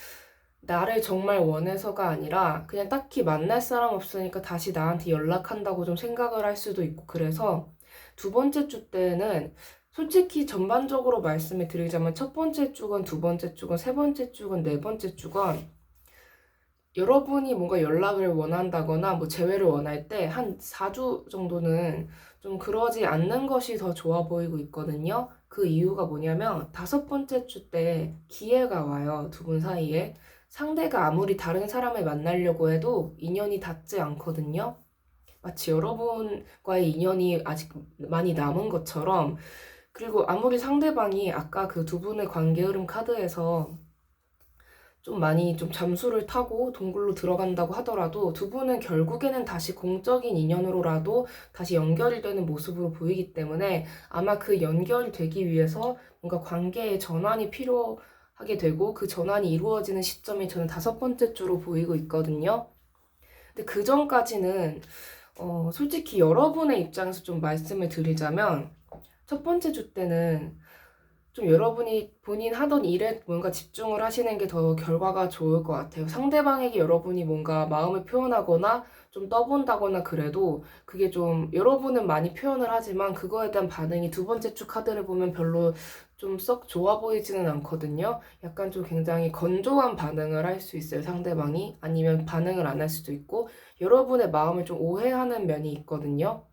나를 정말 원해서가 아니라 그냥 딱히 만날 사람 없으니까 다시 나한테 연락한다고 좀 생각을 할 수도 있고 그래서 두 번째 주 때는 솔직히 전반적으로 말씀을 드리자면 첫 번째 주건 두 번째 주건 세 번째 주건 네 번째 주건 여러분이 뭔가 연락을 원한다거나 뭐 재회를 원할 때 한 4주 정도는 좀 그러지 않는 것이 더 좋아 보이고 있거든요. 그 이유가 뭐냐면 다섯 번째 주 때 기회가 와요. 두 분 사이에. 상대가 아무리 다른 사람을 만나려고 해도 인연이 닿지 않거든요. 마치 여러분과의 인연이 아직 많이 남은 것처럼 그리고 아무리 상대방이 아까 그 두 분의 관계 흐름 카드에서 좀 많이 좀 잠수를 타고 동굴로 들어간다고 하더라도 두 분은 결국에는 다시 공적인 인연으로라도 다시 연결이 되는 모습으로 보이기 때문에 아마 그 연결이 되기 위해서 뭔가 관계의 전환이 필요하게 되고 그 전환이 이루어지는 시점이 저는 5번째 주로 보이고 있거든요. 근데 그 전까지는 솔직히 여러분의 입장에서 좀 말씀을 드리자면 첫 번째 주 때는 좀 여러분이 본인 하던 일에 뭔가 집중을 하시는 게 더 결과가 좋을 것 같아요. 상대방에게 여러분이 뭔가 마음을 표현하거나 좀 떠본다거나 그래도 그게 좀 여러분은 많이 표현을 하지만 그거에 대한 반응이 두 번째 주 카드를 보면 별로 좀 썩 좋아 보이지는 않거든요. 약간 좀 굉장히 건조한 반응을 할 수 있어요, 상대방이. 아니면 반응을 안 할 수도 있고 여러분의 마음을 좀 오해하는 면이 있거든요.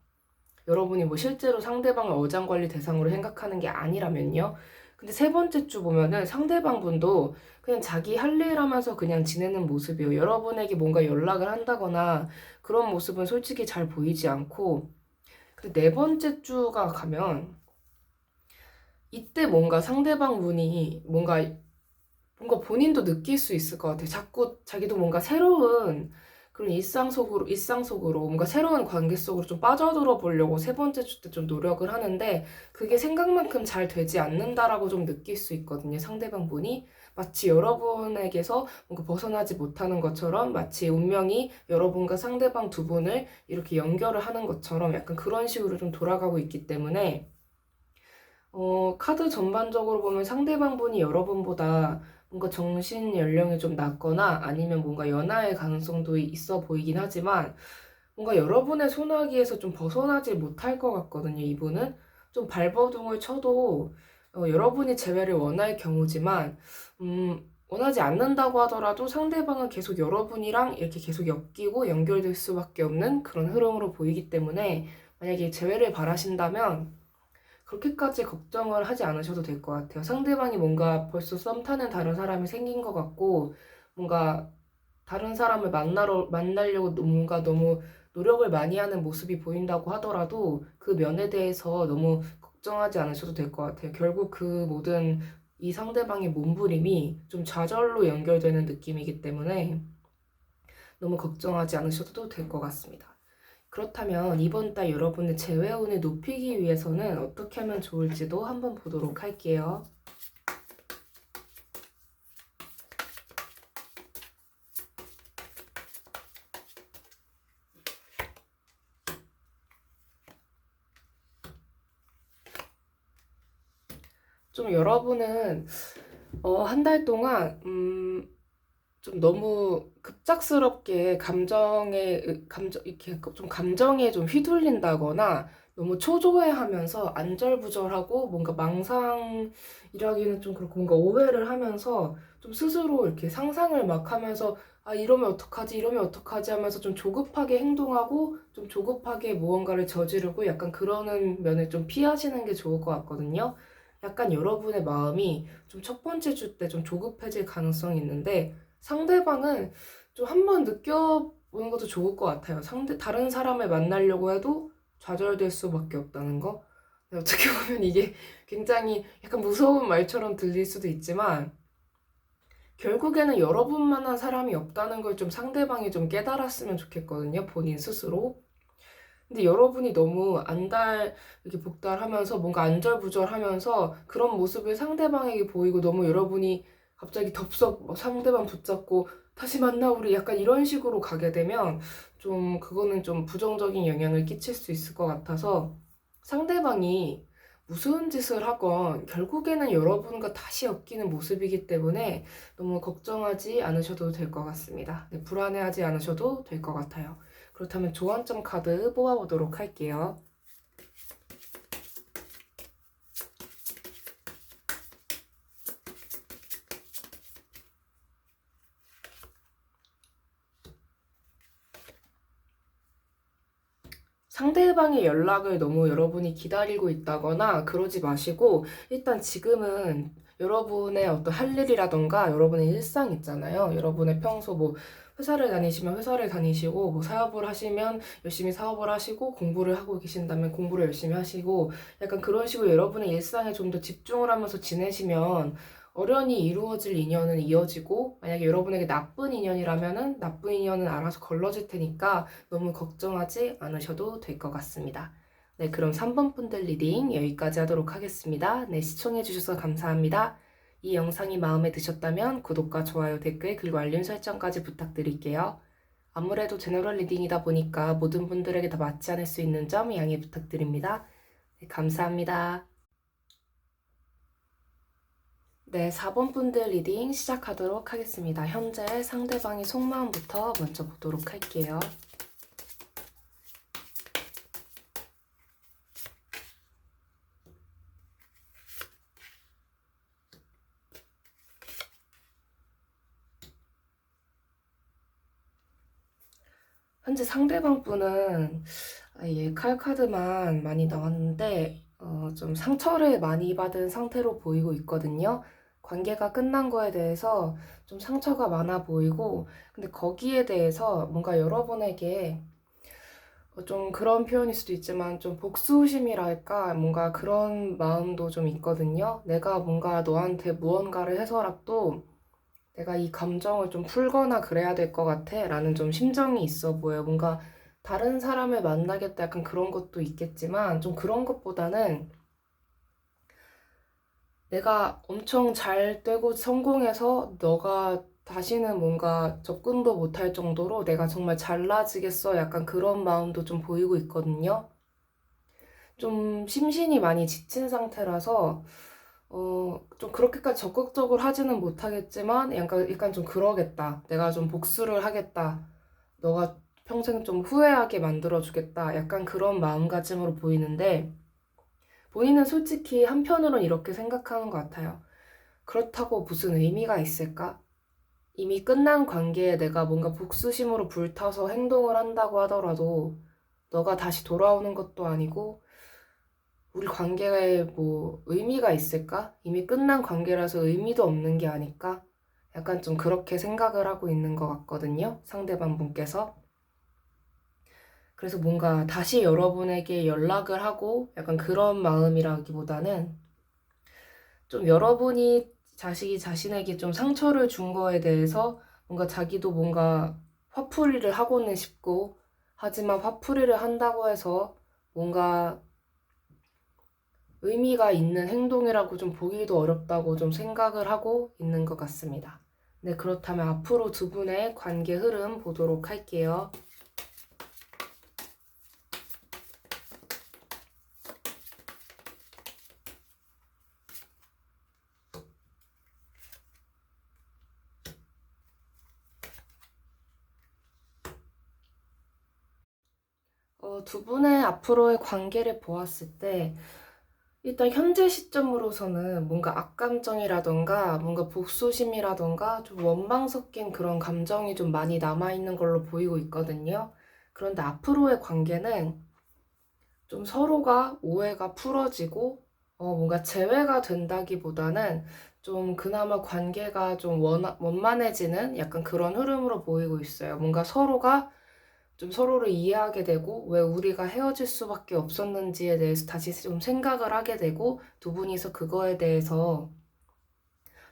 여러분이 뭐 실제로 상대방을 어장관리 대상으로 생각하는 게 아니라면요. 근데 세 번째 주 보면은 상대방 분도 그냥 자기 할 일 하면서 그냥 지내는 모습이에요. 여러분에게 뭔가 연락을 한다거나 그런 모습은 솔직히 잘 보이지 않고, 근데 네 번째 주가 가면 이때 뭔가 상대방 분이 뭔가 본인도 느낄 수 있을 것 같아요. 자꾸 자기도 뭔가 새로운 그런 일상 속으로 뭔가 새로운 관계 속으로 좀 빠져들어 보려고 세 번째 주 때 좀 노력을 하는데 그게 생각만큼 잘 되지 않는다라고 좀 느낄 수 있거든요. 상대방 분이 마치 여러분에게서 뭔가 벗어나지 못하는 것처럼 마치 운명이 여러분과 상대방 두 분을 이렇게 연결을 하는 것처럼 약간 그런 식으로 좀 돌아가고 있기 때문에 카드 전반적으로 보면 상대방 분이 여러분보다 뭔가 정신 연령이 좀 낮거나 아니면 뭔가 연하의 가능성도 있어 보이긴 하지만 뭔가 여러분의 소나기에서 좀 벗어나지 못할 것 같거든요, 이분은. 좀 발버둥을 쳐도 여러분이 재회를 원할 경우지만 원하지 않는다고 하더라도 상대방은 계속 여러분이랑 이렇게 계속 엮이고 연결될 수밖에 없는 그런 흐름으로 보이기 때문에 만약에 재회를 바라신다면 그렇게까지 걱정을 하지 않으셔도 될 것 같아요. 상대방이 뭔가 벌써 썸 타는 다른 사람이 생긴 것 같고, 뭔가 다른 사람을 만나려고 뭔가 너무 노력을 많이 하는 모습이 보인다고 하더라도 그 면에 대해서 너무 걱정하지 않으셔도 될 것 같아요. 결국 그 모든 이 상대방의 몸부림이 좀 좌절로 연결되는 느낌이기 때문에 너무 걱정하지 않으셔도 될 것 같습니다. 그렇다면 이번 달 여러분의 재회운을 높이기 위해서는 어떻게 하면 좋을지도 한번 보도록 할게요. 좀 여러분은 한 달 동안 좀 너무 급작스럽게 감정에 좀 휘둘린다거나 너무 초조해하면서 안절부절하고 뭔가 망상이라기는 좀 그렇고 뭔가 오해를 하면서 좀 스스로 이렇게 상상을 막 하면서 아 이러면 어떡하지 이러면 어떡하지 하면서 좀 조급하게 행동하고 좀 조급하게 무언가를 저지르고 약간 그러는 면을 좀 피하시는 게 좋을 것 같거든요. 약간 여러분의 마음이 좀 첫 번째 주 때 좀 조급해질 가능성이 있는데 상대방은 좀 한번 느껴보는 것도 좋을 것 같아요. 다른 사람을 만나려고 해도 좌절될 수밖에 없다는 거. 근데 어떻게 보면 이게 굉장히 약간 무서운 말처럼 들릴 수도 있지만 결국에는 여러분만한 사람이 없다는 걸 좀 상대방이 좀 깨달았으면 좋겠거든요. 본인 스스로. 근데 여러분이 너무 이렇게 복달하면서 뭔가 안절부절하면서 그런 모습을 상대방에게 보이고 너무 여러분이 갑자기 덥석 상대방 붙잡고 다시 만나 우리 약간 이런 식으로 가게 되면 좀 그거는 좀 부정적인 영향을 끼칠 수 있을 것 같아서 상대방이 무슨 짓을 하건 결국에는 여러분과 다시 엮이는 모습이기 때문에 너무 걱정하지 않으셔도 될 것 같습니다. 네, 불안해하지 않으셔도 될 것 같아요. 그렇다면 조언점 카드 뽑아보도록 할게요. 상대방의 연락을 너무 여러분이 기다리고 있다거나 그러지 마시고 일단 지금은 여러분의 어떤 할 일이라던가 여러분의 일상 있잖아요. 여러분의 평소 뭐 회사를 다니시면 회사를 다니시고, 뭐 사업을 하시면 열심히 사업을 하시고, 공부를 하고 계신다면 공부를 열심히 하시고, 약간 그런 식으로 여러분의 일상에 좀 더 집중을 하면서 지내시면 어련히 이루어질 인연은 이어지고, 만약에 여러분에게 나쁜 인연이라면은 나쁜 인연은 알아서 걸러질 테니까 너무 걱정하지 않으셔도 될 것 같습니다. 네, 그럼 3번 분들 리딩 여기까지 하도록 하겠습니다. 네, 시청해주셔서 감사합니다. 이 영상이 마음에 드셨다면 구독과 좋아요, 댓글, 그리고 알림 설정까지 부탁드릴게요. 아무래도 제너럴 리딩이다 보니까 모든 분들에게 다 맞지 않을 수 있는 점 양해 부탁드립니다. 네, 감사합니다. 네, 4번 분들 리딩 시작하도록 하겠습니다. 현재 상대방의 속마음부터 먼저 보도록 할게요. 현재 상대방 분은 칼 카드만 많이 나왔는데 좀 상처를 많이 받은 상태로 보이고 있거든요. 관계가 끝난 거에 대해서 좀 상처가 많아 보이고, 근데 거기에 대해서 뭔가 여러분에게 좀 그런 표현일 수도 있지만 좀 복수심이랄까 뭔가 그런 마음도 좀 있거든요. 내가 뭔가 너한테 무언가를 해서라도 내가 이 감정을 좀 풀거나 그래야 될 것 같아 라는 좀 심정이 있어 보여요. 뭔가 다른 사람을 만나겠다 약간 그런 것도 있겠지만 좀 그런 것보다는 내가 엄청 잘 되고 성공해서 너가 다시는 뭔가 접근도 못할 정도로 내가 정말 잘나지겠어 약간 그런 마음도 좀 보이고 있거든요. 좀 심신이 많이 지친 상태라서 좀 그렇게까지 적극적으로 하지는 못하겠지만 약간 좀 그러겠다. 내가 좀 복수를 하겠다. 너가 평생 좀 후회하게 만들어주겠다. 약간 그런 마음가짐으로 보이는데 본인은 솔직히 한편으론 이렇게 생각하는 것 같아요. 그렇다고 무슨 의미가 있을까? 이미 끝난 관계에 내가 뭔가 복수심으로 불타서 행동을 한다고 하더라도 너가 다시 돌아오는 것도 아니고 우리 관계에 뭐 의미가 있을까? 이미 끝난 관계라서 의미도 없는 게 아닐까? 약간 좀 그렇게 생각을 하고 있는 것 같거든요. 상대방 분께서. 그래서 뭔가 다시 여러분에게 연락을 하고 약간 그런 마음이라기보다는 좀 여러분이 자식이 자신에게 좀 상처를 준 거에 대해서 뭔가 자기도 뭔가 화풀이를 하고는 싶고 하지만 화풀이를 한다고 해서 뭔가 의미가 있는 행동이라고 좀 보기도 어렵다고 좀 생각을 하고 있는 것 같습니다. 네, 그렇다면 앞으로 두 분의 관계 흐름 보도록 할게요. 두 분의 앞으로의 관계를 보았을 때 일단 현재 시점으로서는 뭔가 악감정이라던가 뭔가 복수심이라던가 좀 원망 섞인 그런 감정이 좀 많이 남아있는 걸로 보이고 있거든요. 그런데 앞으로의 관계는 좀 서로가 오해가 풀어지고 뭔가 재회가 된다기보다는 좀 그나마 관계가 좀 원만해지는 약간 그런 흐름으로 보이고 있어요. 뭔가 서로가 좀 서로를 이해하게 되고 왜 우리가 헤어질 수밖에 없었는지에 대해서 다시 좀 생각을 하게 되고 두 분이서 그거에 대해서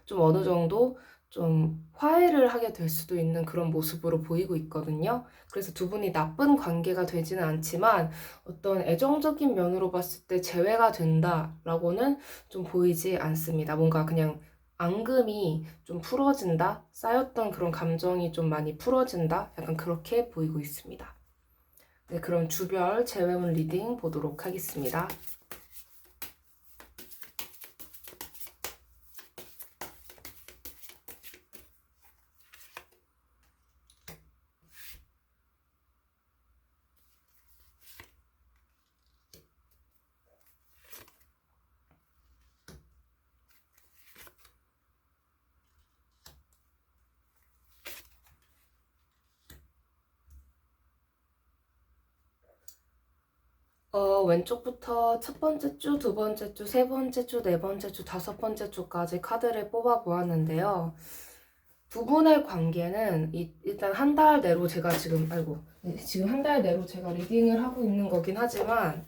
좀 어느 정도 좀 화해를 하게 될 수도 있는 그런 모습으로 보이고 있거든요. 그래서 두 분이 나쁜 관계가 되지는 않지만 어떤 애정적인 면으로 봤을 때 재회가 된다라고는 좀 보이지 않습니다. 뭔가 그냥 앙금이 좀 풀어진다? 쌓였던 그런 감정이 좀 많이 풀어진다? 약간 그렇게 보이고 있습니다. 네, 그럼 주별 재회운 리딩 보도록 하겠습니다. 왼쪽부터 첫 번째 주, 두 번째 주, 세 번째 주, 네 번째 주, 다섯 번째 주까지 카드를 뽑아 보았는데요. 두 분의 관계는 일단 한 달 내로 제가 지금, 지금 한 달 내로 제가 리딩을 하고 있는 거긴 하지만,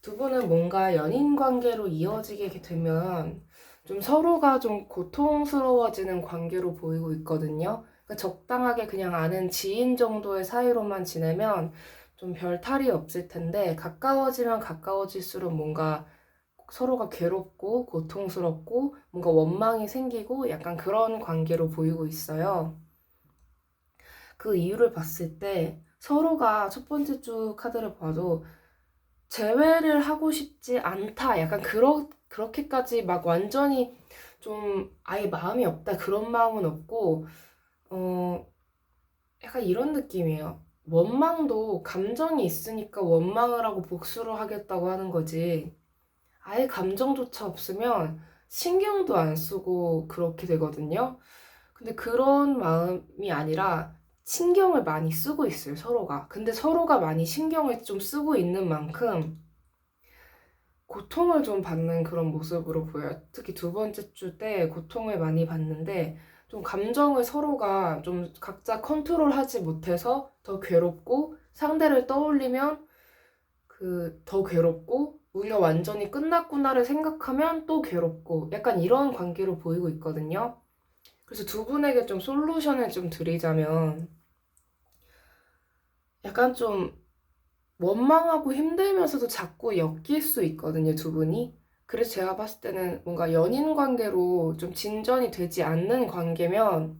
두 분은 뭔가 연인 관계로 이어지게 되면 좀 서로가 좀 고통스러워지는 관계로 보이고 있거든요. 그러니까 적당하게 그냥 아는 지인 정도의 사이로만 지내면 좀 별 탈이 없을 텐데, 가까워지면 가까워질수록 뭔가 서로가 괴롭고 고통스럽고 뭔가 원망이 생기고 약간 그런 관계로 보이고 있어요. 그 이유를 봤을 때 서로가 첫 번째 주 카드를 봐도 재회를 하고 싶지 않다. 약간 그렇게까지 막 완전히 좀 아예 마음이 없다. 그런 마음은 없고, 어, 약간 이런 느낌이에요. 원망도 감정이 있으니까 원망을 하고 복수를 하겠다고 하는 거지. 아예 감정조차 없으면 신경도 안 쓰고 그렇게 되거든요. 근데 그런 마음이 아니라 신경을 많이 쓰고 있어요, 서로가. 근데 서로가 많이 신경을 좀 쓰고 있는 만큼 고통을 좀 받는 그런 모습으로 보여요. 특히 두 번째 주 때 고통을 많이 받는데 좀 감정을 서로가 좀 각자 컨트롤하지 못해서 더 괴롭고 상대를 떠올리면 더 괴롭고 우리가 완전히 끝났구나를 생각하면 또 괴롭고 약간 이런 관계로 보이고 있거든요. 그래서 두 분에게 좀 솔루션을 좀 드리자면 약간 좀 원망하고 힘들면서도 자꾸 엮일 수 있거든요, 두 분이. 그래서 제가 봤을 때는 뭔가 연인 관계로 좀 진전이 되지 않는 관계면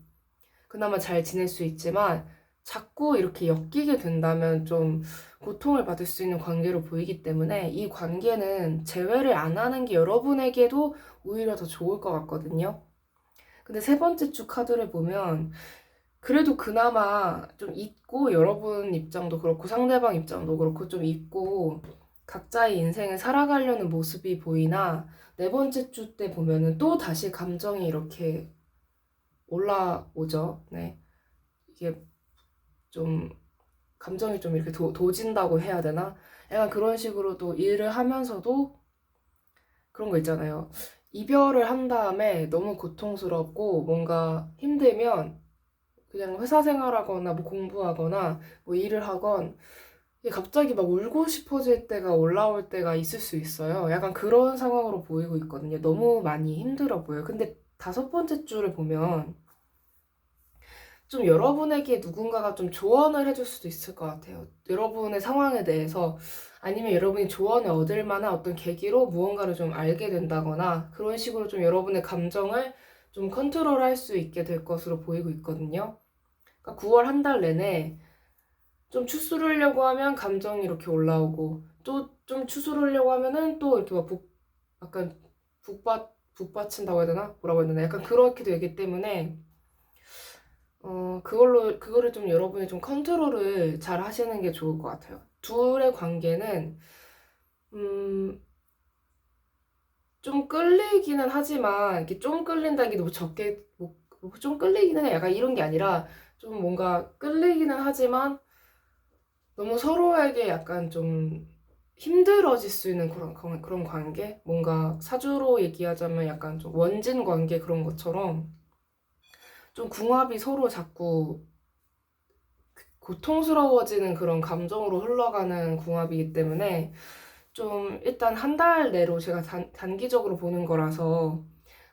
그나마 잘 지낼 수 있지만 자꾸 이렇게 엮이게 된다면 좀 고통을 받을 수 있는 관계로 보이기 때문에 이 관계는 재회를 안 하는 게 여러분에게도 오히려 더 좋을 것 같거든요. 근데 세 번째 주 카드를 보면 그래도 그나마 좀 있고 여러분 입장도 그렇고 상대방 입장도 그렇고 좀 있고 각자의 인생을 살아가려는 모습이 보이나 네 번째 주 때 보면은 또 다시 감정이 이렇게 올라오죠. 네. 이게 좀 감정이 좀 이렇게 도진다고 해야 되나? 약간 그런 식으로 또 일을 하면서도 그런 거 있잖아요. 이별을 한 다음에 너무 고통스럽고 뭔가 힘들면 그냥 회사 생활하거나 뭐 공부하거나 뭐 일을 하건 이게 갑자기 막 울고 싶어질 때가 올라올 때가 있을 수 있어요. 약간 그런 상황으로 보이고 있거든요. 너무 많이 힘들어 보여요. 근데 다섯 번째 줄을 보면 좀 여러분에게 누군가가 좀 조언을 해줄 수도 있을 것 같아요. 여러분의 상황에 대해서 아니면 여러분이 조언을 얻을 만한 어떤 계기로 무언가를 좀 알게 된다거나 그런 식으로 좀 여러분의 감정을 좀 컨트롤할 수 있게 될 것으로 보이고 있거든요. 그러니까 9월 한 달 내내 좀 추스르려고 하면 감정이 이렇게 올라오고 또 좀 추스르려고 하면은 또 이렇게 약간 북받친다고 해야 되나? 뭐라고 해야 되나? 약간 그렇게 되기 때문에 그거를 좀 여러분이 좀 컨트롤을 잘 하시는 게 좋을 것 같아요. 둘의 관계는, 좀 끌리기는 하지만, 이렇게 좀 끌린다는 게 너무 적게, 좀 끌리기는 해. 약간 이런 게 아니라, 좀 뭔가 끌리기는 하지만, 너무 서로에게 약간 좀 힘들어질 수 있는 그런 관계? 뭔가 사주로 얘기하자면 약간 좀 원진 관계 그런 것처럼, 좀 궁합이 서로 자꾸 고통스러워지는 그런 감정으로 흘러가는 궁합이기 때문에 좀 일단 한 달 내로 제가 단기적으로 보는 거라서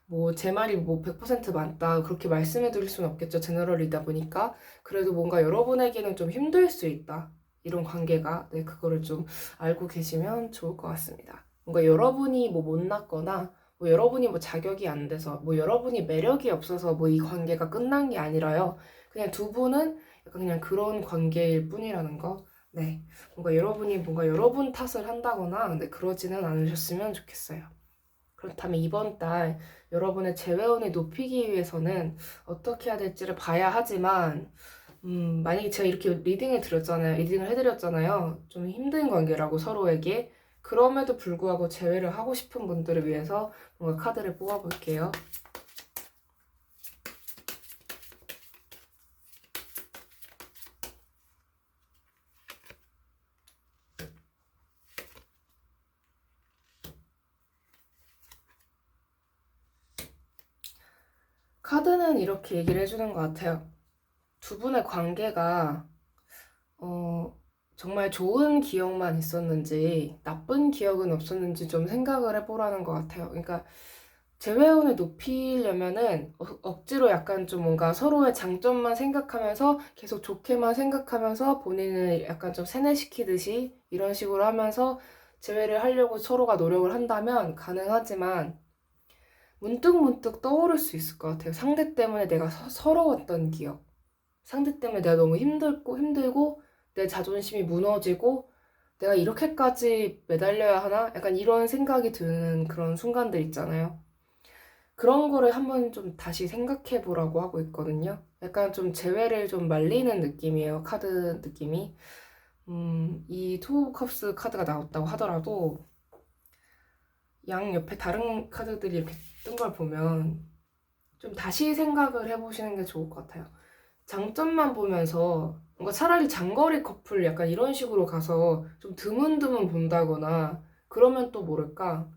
뭐 제 말이 뭐 100% 맞다 그렇게 말씀해 드릴 수는 없겠죠. 제너럴이다 보니까. 그래도 뭔가 여러분에게는 좀 힘들 수 있다. 이런 관계가. 네, 그거를 좀 알고 계시면 좋을 것 같습니다. 뭔가 여러분이 뭐 못났거나 뭐 여러분이 뭐 자격이 안 돼서 뭐 여러분이 매력이 없어서 뭐 이 관계가 끝난 게 아니라요. 그냥 두 분은 약간 그냥 그런 관계일 뿐이라는 거. 네. 뭔가 여러분이 뭔가 여러분 탓을 한다거나 근데 그러지는 않으셨으면 좋겠어요. 그렇다면 이번 달 여러분의 재회원을 높이기 위해서는 어떻게 해야 될지를 봐야 하지만 만약에 제가 이렇게 리딩을 해드렸잖아요. 좀 힘든 관계라고 서로에게. 그럼에도 불구하고 재회를 하고 싶은 분들을 위해서 뭔가 카드를 뽑아볼게요. 카드는 이렇게 얘기를 해주는 것 같아요. 두 분의 관계가 정말 좋은 기억만 있었는지 나쁜 기억은 없었는지 좀 생각을 해보라는 것 같아요. 그러니까 재회운을 높이려면은 억지로 약간 좀 뭔가 서로의 장점만 생각하면서 계속 좋게만 생각하면서 본인을 약간 좀 세뇌시키듯이 이런 식으로 하면서 재회를 하려고 서로가 노력을 한다면 가능하지만 문득문득 떠오를 수 있을 것 같아요. 상대 때문에 내가 서러웠던 기억. 상대 때문에 내가 너무 힘들고 내 자존심이 무너지고 내가 이렇게까지 매달려야 하나? 약간 이런 생각이 드는 그런 순간들 있잖아요. 그런 거를 한번 좀 다시 생각해 보라고 하고 있거든요. 약간 좀 재회를 좀 말리는 느낌이에요. 카드 느낌이. 이 투 컵스 카드가 나왔다고 하더라도 양 옆에 다른 카드들이 이렇게 뜬 걸 보면 좀 다시 생각을 해보시는 게 좋을 것 같아요. 장점만 보면서 뭔가 차라리 장거리 커플 약간 이런 식으로 가서 좀 드문드문 본다거나 그러면 또 모를까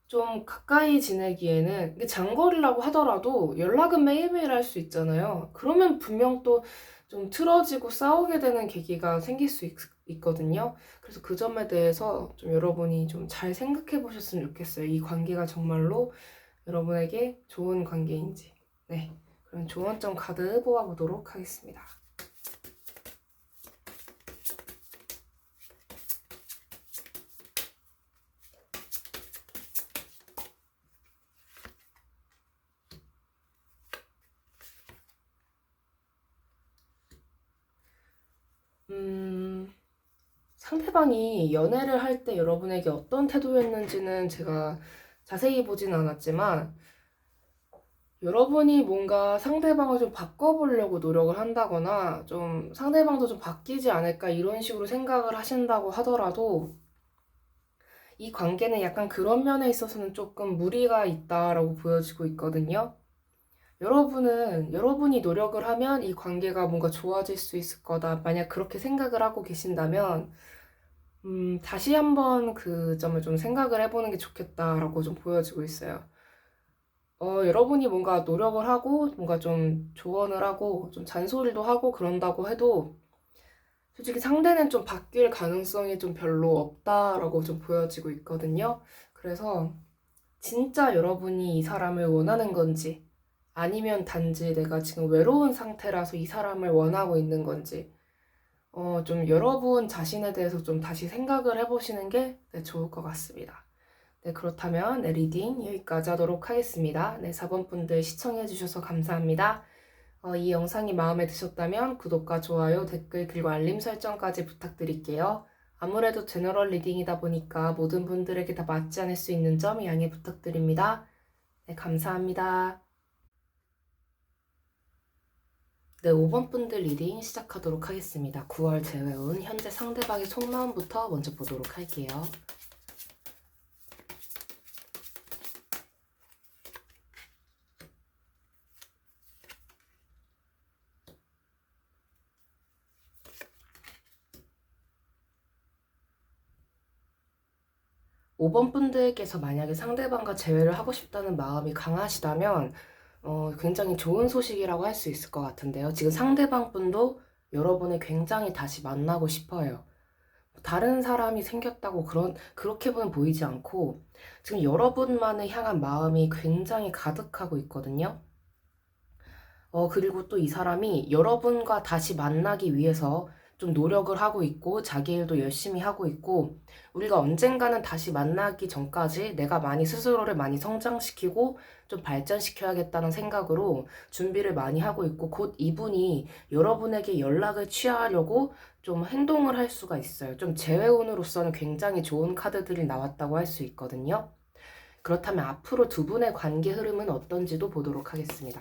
좀 가까이 지내기에는 이게 장거리라고 하더라도 연락은 매일매일 할 수 있잖아요. 그러면 분명 또 좀 틀어지고 싸우게 되는 계기가 생길 수 있거든요. 그래서 그 점에 대해서 좀 여러분이 좀 잘 생각해 보셨으면 좋겠어요. 이 관계가 정말로 여러분에게 좋은 관계인지. 네. 그럼 조언점 카드 뽑아보도록 하겠습니다. 상대방이 연애를 할 때 여러분에게 어떤 태도였는지는 제가 자세히 보진 않았지만 여러분이 뭔가 상대방을 좀 바꿔보려고 노력을 한다거나 좀 상대방도 좀 바뀌지 않을까 이런 식으로 생각을 하신다고 하더라도 이 관계는 약간 그런 면에 있어서는 조금 무리가 있다라고 보여지고 있거든요. 여러분이 노력을 하면 이 관계가 뭔가 좋아질 수 있을 거다. 만약 그렇게 생각을 하고 계신다면, 다시 한번 그 점을 좀 생각을 해보는 게 좋겠다라고 좀 보여지고 있어요. 여러분이 뭔가 노력을 하고, 뭔가 좀 조언을 하고, 좀 잔소리도 하고 그런다고 해도, 솔직히 상대는 좀 바뀔 가능성이 좀 별로 없다라고 좀 보여지고 있거든요. 그래서 진짜 여러분이 이 사람을 원하는 건지, 아니면 단지 내가 지금 외로운 상태라서 이 사람을 원하고 있는 건지, 좀 여러분 자신에 대해서 좀 다시 생각을 해보시는 게 네, 좋을 것 같습니다. 네, 그렇다면 네, 리딩 여기까지 하도록 하겠습니다. 네, 4번 분들 시청해주셔서 감사합니다. 이 영상이 마음에 드셨다면 구독과 좋아요, 댓글, 그리고 알림 설정까지 부탁드릴게요. 아무래도 제너럴 리딩이다 보니까 모든 분들에게 다 맞지 않을 수 있는 점 양해 부탁드립니다. 네, 감사합니다. 네, 5번 분들 리딩 시작하도록 하겠습니다. 9월 재회운 현재 상대방의 속마음부터 먼저 보도록 할게요. 5번 분들께서 만약에 상대방과 재회를 하고 싶다는 마음이 강하시다면 굉장히 좋은 소식이라고 할 수 있을 것 같은데요. 지금 상대방 분도 여러분을 굉장히 다시 만나고 싶어요. 다른 사람이 생겼다고 그렇게는 보이지 않고 지금 여러분만을 향한 마음이 굉장히 가득하고 있거든요. 그리고 또 이 사람이 여러분과 다시 만나기 위해서 좀 노력을 하고 있고 자기 일도 열심히 하고 있고 우리가 언젠가는 다시 만나기 전까지 내가 스스로를 많이 성장시키고 좀 발전시켜야겠다는 생각으로 준비를 많이 하고 있고 곧 이분이 여러분에게 연락을 취하려고 좀 행동을 할 수가 있어요. 좀 재회운으로서는 굉장히 좋은 카드들이 나왔다고 할 수 있거든요. 그렇다면 앞으로 두 분의 관계 흐름은 어떤지도 보도록 하겠습니다.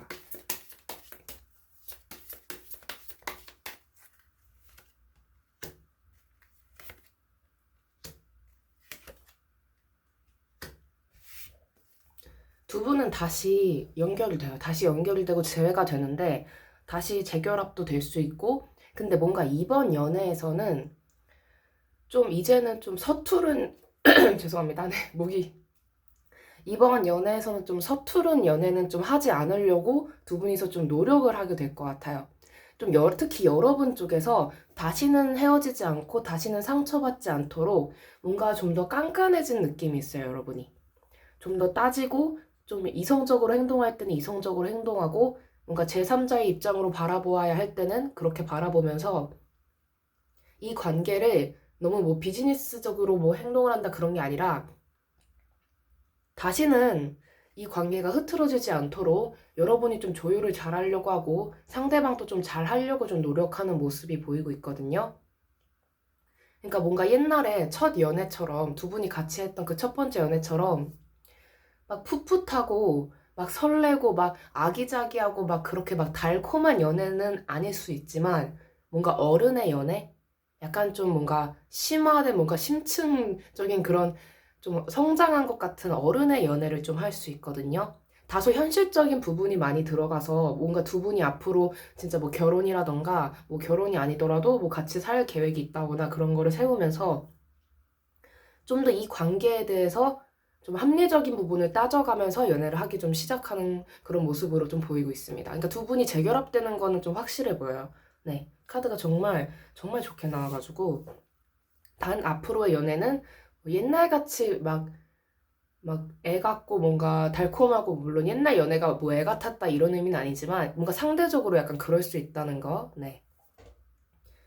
두 분은 다시 연결이 돼요. 다시 연결이 되고 재회가 되는데 다시 재결합도 될 수 있고 근데 뭔가 이번 연애에서는 좀 이제는 좀 서투른 죄송합니다. 네, 목이 이번 연애에서는 좀 서투른 연애는 좀 하지 않으려고 두 분이서 좀 노력을 하게 될 것 같아요. 좀 특히 여러분 쪽에서 다시는 헤어지지 않고 다시는 상처받지 않도록 뭔가 좀 더 깐깐해진 느낌이 있어요, 여러분이. 좀 더 따지고 좀 이성적으로 행동할 때는 이성적으로 행동하고 뭔가 제3자의 입장으로 바라보아야 할 때는 그렇게 바라보면서 이 관계를 너무 뭐 비즈니스적으로 뭐 행동을 한다 그런 게 아니라 다시는 이 관계가 흐트러지지 않도록 여러분이 좀 조율을 잘 하려고 하고 상대방도 좀 잘 하려고 좀 노력하는 모습이 보이고 있거든요. 그러니까 뭔가 옛날에 첫 연애처럼 두 분이 같이 했던 그 첫 번째 연애처럼 막 풋풋하고 막 설레고 막 아기자기하고 막 그렇게 막 달콤한 연애는 아닐 수 있지만 뭔가 어른의 연애? 약간 좀 뭔가 심화된 뭔가 심층적인 그런 좀 성장한 것 같은 어른의 연애를 좀 할 수 있거든요. 다소 현실적인 부분이 많이 들어가서 뭔가 두 분이 앞으로 진짜 뭐 결혼이라던가 뭐 결혼이 아니더라도 뭐 같이 살 계획이 있다거나 그런 거를 세우면서 좀 더 이 관계에 대해서 좀 합리적인 부분을 따져가면서 연애를 하기 좀 시작하는 그런 모습으로 좀 보이고 있습니다. 그러니까 두 분이 재결합되는 거는 좀 확실해 보여요. 네. 카드가 정말, 정말 좋게 나와가지고. 단 앞으로의 연애는 뭐 옛날같이 막 애 같고 뭔가 달콤하고 물론 옛날 연애가 뭐 애 같았다 이런 의미는 아니지만 뭔가 상대적으로 약간 그럴 수 있다는 거. 네.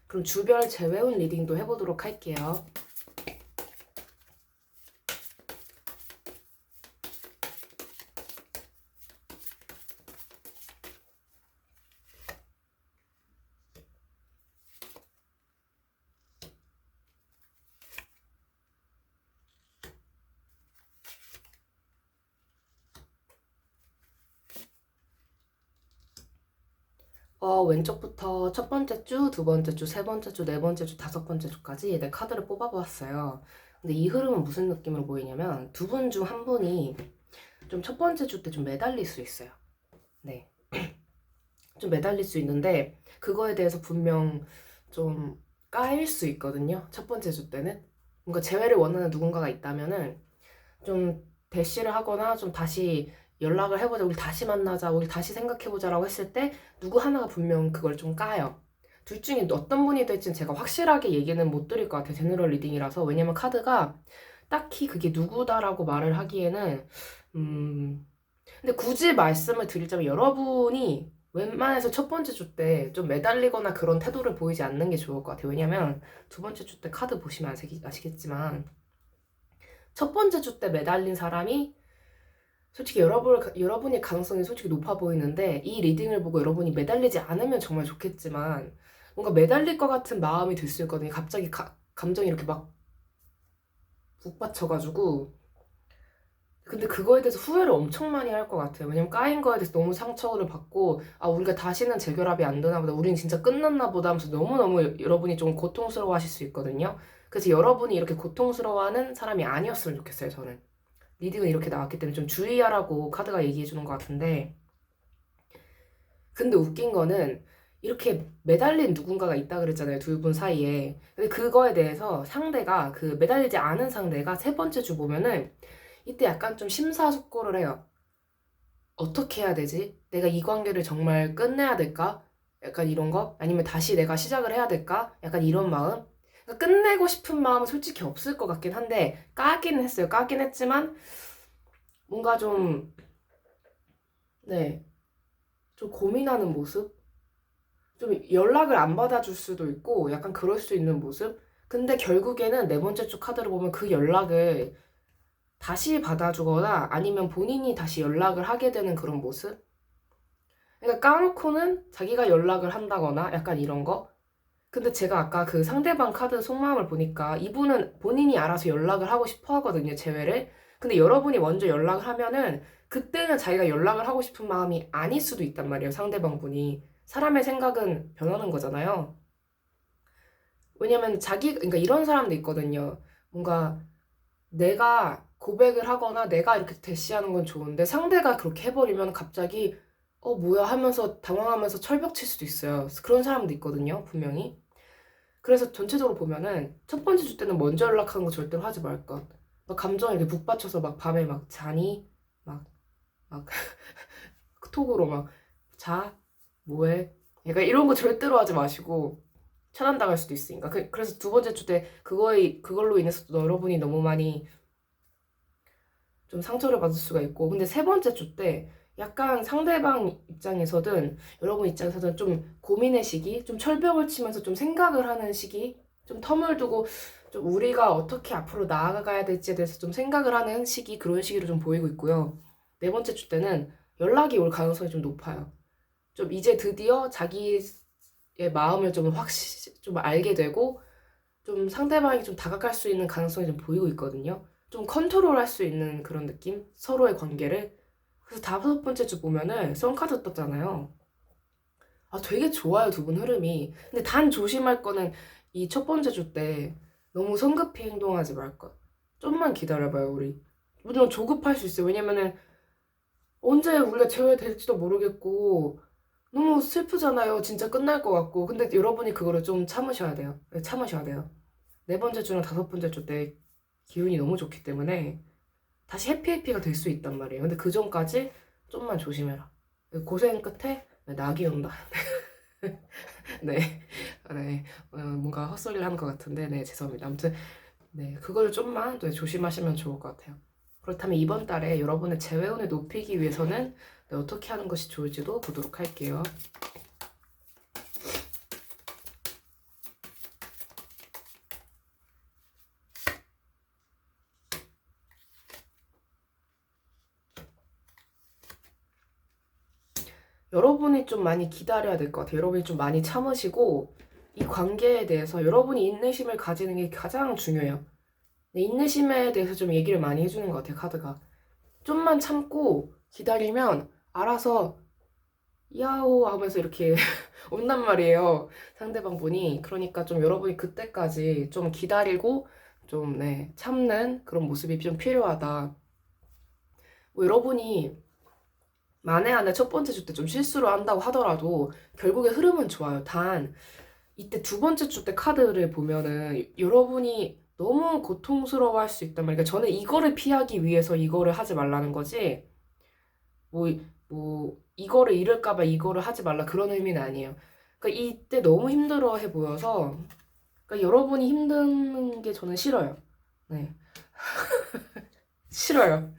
그럼 주별 재회운 리딩도 해보도록 할게요. 왼쪽부터 첫 번째 주, 두 번째 주, 세 번째 주, 네 번째 주, 다섯 번째 주까지 내 카드를 뽑아보았어요. 근데 이 흐름은 무슨 느낌으로 보이냐면 두 분 중 한 분이 좀 첫 번째 주 때 좀 매달릴 수 있어요. 네. 좀 매달릴 수 있는데 그거에 대해서 분명 좀 까일 수 있거든요. 첫 번째 주 때는. 뭔가 재회를 원하는 누군가가 있다면은 좀 대시를 하거나 좀 다시 연락을 해보자, 우리 다시 만나자, 우리 다시 생각해보자라고 했을 때 누구 하나가 분명 그걸 좀 까요. 둘 중에 어떤 분이 될지는 제가 확실하게 얘기는 못 드릴 것 같아요. 제너럴 리딩이라서. 왜냐면 카드가 딱히 그게 누구다라고 말을 하기에는 근데 굳이 말씀을 드리자면 여러분이 웬만해서 첫 번째 주 때 좀 매달리거나 그런 태도를 보이지 않는 게 좋을 것 같아요. 왜냐면 두 번째 주 때 카드 보시면 아시겠지만 첫 번째 주 때 매달린 사람이 솔직히 여러분의 가능성이 솔직히 높아 보이는데 이 리딩을 보고 여러분이 매달리지 않으면 정말 좋겠지만 뭔가 매달릴 것 같은 마음이 들 수 있거든요. 갑자기 감정이 이렇게 막 북받쳐가지고 근데 그거에 대해서 후회를 엄청 많이 할 것 같아요. 왜냐면 까인 거에 대해서 너무 상처를 받고 아 우리가 다시는 재결합이 안 되나 보다. 우린 진짜 끝났나 보다 하면서 너무너무 여러분이 좀 고통스러워 하실 수 있거든요. 그래서 여러분이 이렇게 고통스러워하는 사람이 아니었으면 좋겠어요. 저는. 리딩은 이렇게 나왔기 때문에 좀 주의하라고 카드가 얘기해 주는 것 같은데 근데 웃긴 거는 이렇게 매달린 누군가가 있다 그랬잖아요. 두 분 사이에. 근데 그거에 대해서 상대가 그 매달리지 않은 상대가 세 번째 주 보면은 이때 약간 좀 심사숙고를 해요. 어떻게 해야 되지? 내가 이 관계를 정말 끝내야 될까? 약간 이런 거? 아니면 다시 내가 시작을 해야 될까? 약간 이런 마음? 그러니까 끝내고 싶은 마음은 솔직히 없을 것 같긴 한데 까긴 했어요. 까긴 했지만 뭔가 좀 네, 좀 고민하는 모습? 좀 연락을 안 받아줄 수도 있고 약간 그럴 수 있는 모습? 근데 결국에는 네 번째 주 카드를 보면 그 연락을 다시 받아주거나 아니면 본인이 다시 연락을 하게 되는 그런 모습? 그러니까 까놓고는 자기가 연락을 한다거나 약간 이런 거? 근데 제가 아까 그 상대방 카드 속마음을 보니까 이분은 본인이 알아서 연락을 하고 싶어 하거든요, 재회를. 근데 여러분이 먼저 연락을 하면은 그때는 자기가 연락을 하고 싶은 마음이 아닐 수도 있단 말이에요, 상대방 분이. 사람의 생각은 변하는 거잖아요. 왜냐면 그러니까 이런 사람도 있거든요. 뭔가 내가 고백을 하거나 내가 이렇게 대시하는 건 좋은데 상대가 그렇게 해버리면 갑자기 뭐야 하면서 당황하면서 철벽 칠 수도 있어요. 그런 사람도 있거든요, 분명히. 그래서 전체적으로 보면은 첫 번째 주 때는 먼저 연락하는 거 절대로 하지 말 것. 막 감정을 이렇게 북받쳐서 막 밤에 막 자니? 막 톡으로 막 자? 뭐해? 약간 이런 거 절대로 하지 마시고 차단당할 수도 있으니까. 그래서 두 번째 주 때 그걸로 인해서 여러분이 너무 많이 좀 상처를 받을 수가 있고, 근데 세 번째 주 때 약간 상대방 입장에서든 여러분 입장에서든 좀 고민의 시기, 좀 철벽을 치면서 좀 생각을 하는 시기, 좀 텀을 두고 좀 우리가 어떻게 앞으로 나아가야 될지에 대해서 좀 생각을 하는 시기, 그런 시기로 좀 보이고 있고요. 네 번째 주 때는 연락이 올 가능성이 좀 높아요. 좀 이제 드디어 자기의 마음을 좀 알게 되고 좀 상대방이 좀 다가갈 수 있는 가능성이 좀 보이고 있거든요. 좀 컨트롤할 수 있는 그런 느낌? 서로의 관계를. 그래서 다섯 번째 주 보면은 썬카드 떴잖아요. 아, 되게 좋아요, 두 분 흐름이. 근데 단 조심할 거는 이 첫 번째 주 때 너무 성급히 행동하지 말 것. 좀만 기다려봐요, 우리. 물론 조급할 수 있어요. 왜냐면은 언제 우리가 재회야 될지도 모르겠고 너무 슬프잖아요. 진짜 끝날 것 같고. 근데 여러분이 그거를 좀 참으셔야 돼요. 참으셔야 돼요. 네 번째 주랑 다섯 번째 주 때 기운이 너무 좋기 때문에 다시 해피해피가 될 수 있단 말이에요. 근데 그 전까지 좀만 조심해라. 고생 끝에 낙이 온다. 네. 네. 뭔가 헛소리를 하는 것 같은데, 네, 죄송합니다. 아무튼, 네, 그걸 좀만 네, 조심하시면 좋을 것 같아요. 그렇다면 이번 달에 여러분의 재회운을 높이기 위해서는 네, 어떻게 하는 것이 좋을지도 보도록 할게요. 여러분이 좀 많이 기다려야 될 것 같아요. 여러분이 좀 많이 참으시고 이 관계에 대해서 여러분이 인내심을 가지는 게 가장 중요해요. 인내심에 대해서 좀 얘기를 많이 해주는 것 같아요, 카드가. 좀만 참고 기다리면 알아서 야호 하면서 이렇게 온단 말이에요. 상대방 분이. 그러니까 좀 여러분이 그때까지 좀 기다리고 좀 네, 참는 그런 모습이 좀 필요하다. 뭐 여러분이 만에 안에 첫 번째 주 때 좀 실수를 한다고 하더라도 결국에 흐름은 좋아요. 단 이때 두 번째 주 때 카드를 보면은 여러분이 너무 고통스러워할 수 있단 말이에요. 그러니까 저는 이거를 피하기 위해서 이거를 하지 말라는 거지. 뭐, 이거를 잃을까봐 이거를 하지 말라 그런 의미는 아니에요. 그러니까 이때 너무 힘들어해 보여서, 그러니까 여러분이 힘든 게 저는 싫어요. 네. 싫어요.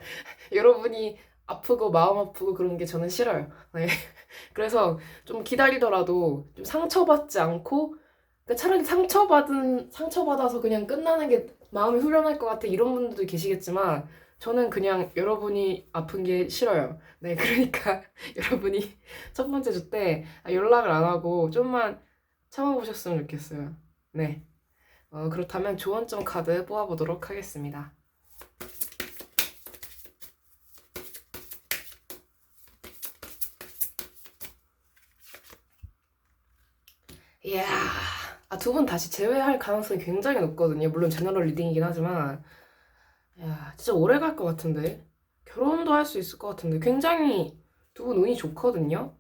여러분이 아프고 마음 아프고 그런 게 저는 싫어요. 네. 그래서 좀 기다리더라도 좀 상처받지 않고, 그러니까 차라리 상처받아서 그냥 끝나는 게 마음이 후련할 것 같아 이런 분들도 계시겠지만 저는 그냥 여러분이 아픈 게 싫어요. 네, 그러니까 여러분이 첫 번째 주 때 연락을 안 하고 좀만 참아보셨으면 좋겠어요. 네. 그렇다면 조언점 카드 뽑아보도록 하겠습니다. 이야, 두 분 다시 재회할 가능성이 굉장히 높거든요. 물론 제너럴 리딩이긴 하지만, 야, 진짜 오래 갈 것 같은데. 결혼도 할 수 있을 것 같은데. 굉장히 두 분 운이 좋거든요.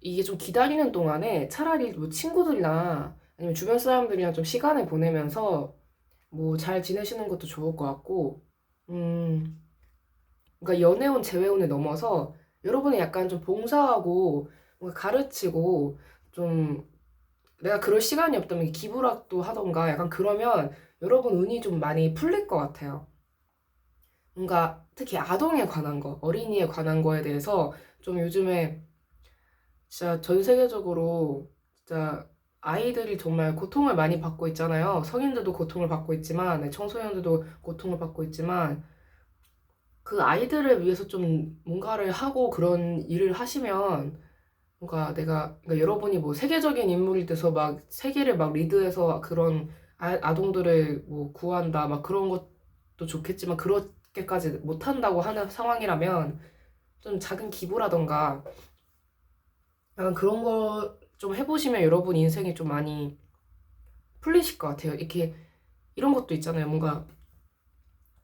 이게 좀 기다리는 동안에 차라리 뭐 친구들이나 아니면 주변 사람들이랑 좀 시간을 보내면서 뭐 잘 지내시는 것도 좋을 것 같고, 음, 그러니까 연애운, 재회운을 넘어서 여러분이 약간 좀 봉사하고 뭔가 가르치고 좀 내가 그럴 시간이 없다면 기부라도 하던가 약간 그러면 여러분 운이 좀 많이 풀릴 것 같아요. 뭔가 특히 아동에 관한 거, 어린이에 관한 거에 대해서 좀 요즘에 진짜 전 세계적으로 진짜 아이들이 정말 고통을 많이 받고 있잖아요. 성인들도 고통을 받고 있지만, 네, 청소년들도 고통을 받고 있지만, 그 아이들을 위해서 좀 뭔가를 하고 그런 일을 하시면, 그러니까 여러분이 뭐 세계적인 인물이 돼서 막 세계를 막 리드해서 그런 아동들을 뭐 구한다, 막 그런 것도 좋겠지만, 그렇게까지 못한다고 하는 상황이라면, 좀 작은 기부라던가, 약간 그런 거 좀 해보시면 여러분 인생이 좀 많이 풀리실 것 같아요. 이렇게 이런 것도 있잖아요. 뭔가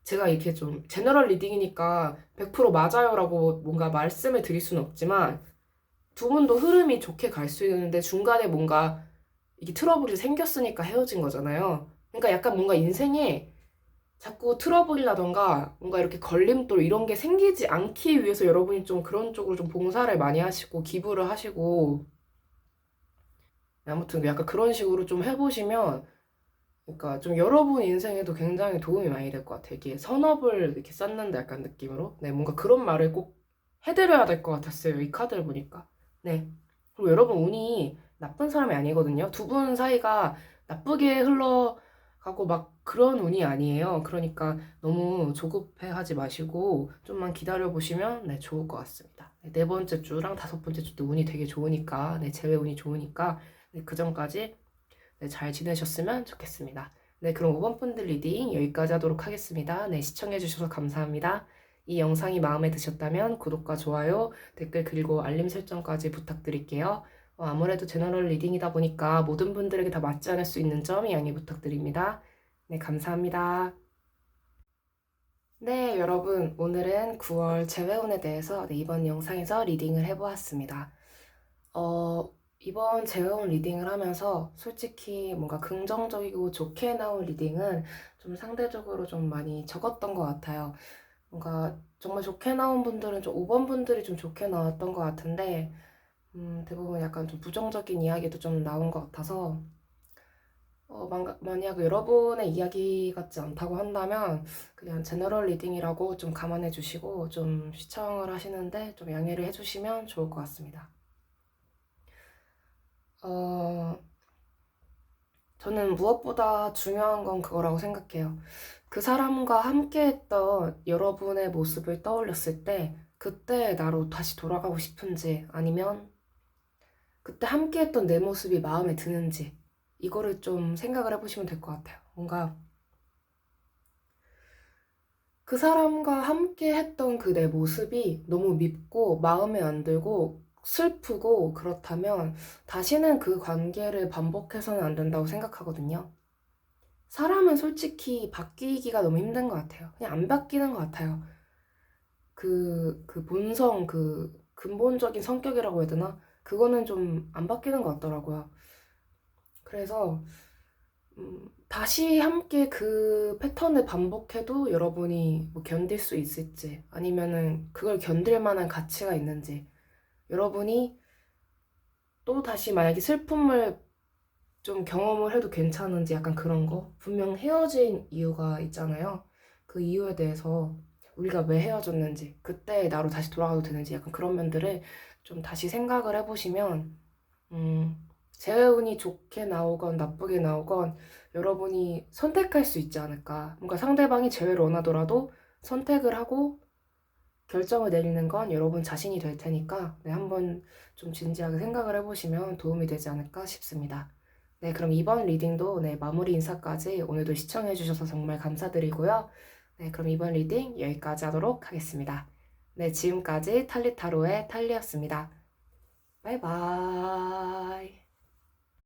제가 이렇게 좀 제너럴 리딩이니까 100% 맞아요라고 뭔가 말씀을 드릴 수는 없지만 두 분도 흐름이 좋게 갈 수 있는데 중간에 뭔가 이게 트러블이 생겼으니까 헤어진 거잖아요. 그러니까 약간 뭔가 인생에 자꾸 트러블이라던가 뭔가 이렇게 걸림돌 이런 게 생기지 않기 위해서 여러분이 좀 그런 쪽으로 좀 봉사를 많이 하시고 기부를 하시고 아무튼 약간 그런 식으로 좀 해보시면 그러니까 좀 여러분 인생에도 굉장히 도움이 많이 될 것 같아요. 이게 선업을 이렇게 쌓는다 약간 느낌으로. 네, 뭔가 그런 말을 꼭 해드려야 될 것 같았어요. 이 카드를 보니까. 네. 그리고 여러분 운이 나쁜 사람이 아니거든요. 두 분 사이가 나쁘게 흘러가고 막 그런 운이 아니에요. 그러니까 너무 조급해하지 마시고 좀만 기다려 보시면 네, 좋을 것 같습니다. 네, 네 번째 주랑 다섯 번째 주도 운이 되게 좋으니까, 네, 재회 운이 좋으니까 네, 그 전까지 네, 잘 지내셨으면 좋겠습니다. 네, 그럼 5번 분들 리딩 여기까지 하도록 하겠습니다. 네, 시청해주셔서 감사합니다. 이 영상이 마음에 드셨다면 구독과 좋아요, 댓글 그리고 알림 설정까지 부탁드릴게요. 아무래도 제너럴 리딩이다 보니까 모든 분들에게 다 맞지 않을 수 있는 점 양해 부탁드립니다. 네, 감사합니다. 네, 여러분, 오늘은 9월 재회운에 대해서 네, 이번 영상에서 리딩을 해보았습니다. 이번 재회운 리딩을 하면서 솔직히 뭔가 긍정적이고 좋게 나온 리딩은 좀 상대적으로 좀 많이 적었던 것 같아요. 뭔가 정말 좋게 나온 분들은 좀 5번 분들이 좀 좋게 나왔던 것 같은데, 대부분 약간 좀 부정적인 이야기도 좀 나온 것 같아서, 만약 여러분의 이야기 같지 않다고 한다면, 그냥 제너럴 리딩이라고 좀 감안해 주시고, 좀 시청을 하시는데 좀 양해를 해주시면 좋을 것 같습니다. 어, 저는 무엇보다 중요한 건 그거라고 생각해요. 그 사람과 함께 했던 여러분의 모습을 떠올렸을 때, 그때 나로 다시 돌아가고 싶은지, 아니면 그때 함께 했던 내 모습이 마음에 드는지, 이거를 좀 생각을 해보시면 될 것 같아요. 뭔가 그 사람과 함께 했던 그 내 모습이 너무 밉고, 마음에 안 들고, 슬프고, 그렇다면 다시는 그 관계를 반복해서는 안 된다고 생각하거든요. 사람은 솔직히 바뀌기가 너무 힘든 것 같아요. 그냥 안 바뀌는 것 같아요. 그 본성, 그 근본적인 성격이라고 해야 되나? 그거는 좀 안 바뀌는 것 같더라고요. 그래서 다시 함께 그 패턴을 반복해도 여러분이 뭐 견딜 수 있을지, 아니면은 그걸 견딜 만한 가치가 있는지, 여러분이 또 다시 만약에 슬픔을 좀 경험을 해도 괜찮은지 약간 그런 거. 분명 헤어진 이유가 있잖아요. 그 이유에 대해서 우리가 왜 헤어졌는지, 그때 나로 다시 돌아가도 되는지 약간 그런 면들을 좀 다시 생각을 해보시면 재운이 좋게 나오건 나쁘게 나오건 여러분이 선택할 수 있지 않을까. 뭔가 상대방이 재회를 원하더라도 선택을 하고 결정을 내리는 건 여러분 자신이 될 테니까 네, 한번 좀 진지하게 생각을 해보시면 도움이 되지 않을까 싶습니다. 네, 그럼 이번 리딩도 네, 마무리 인사까지 오늘도 시청해주셔서 정말 감사드리고요. 네, 그럼 이번 리딩 여기까지 하도록 하겠습니다. 네, 지금까지 탈리타로의 탈리였습니다. 바이바이.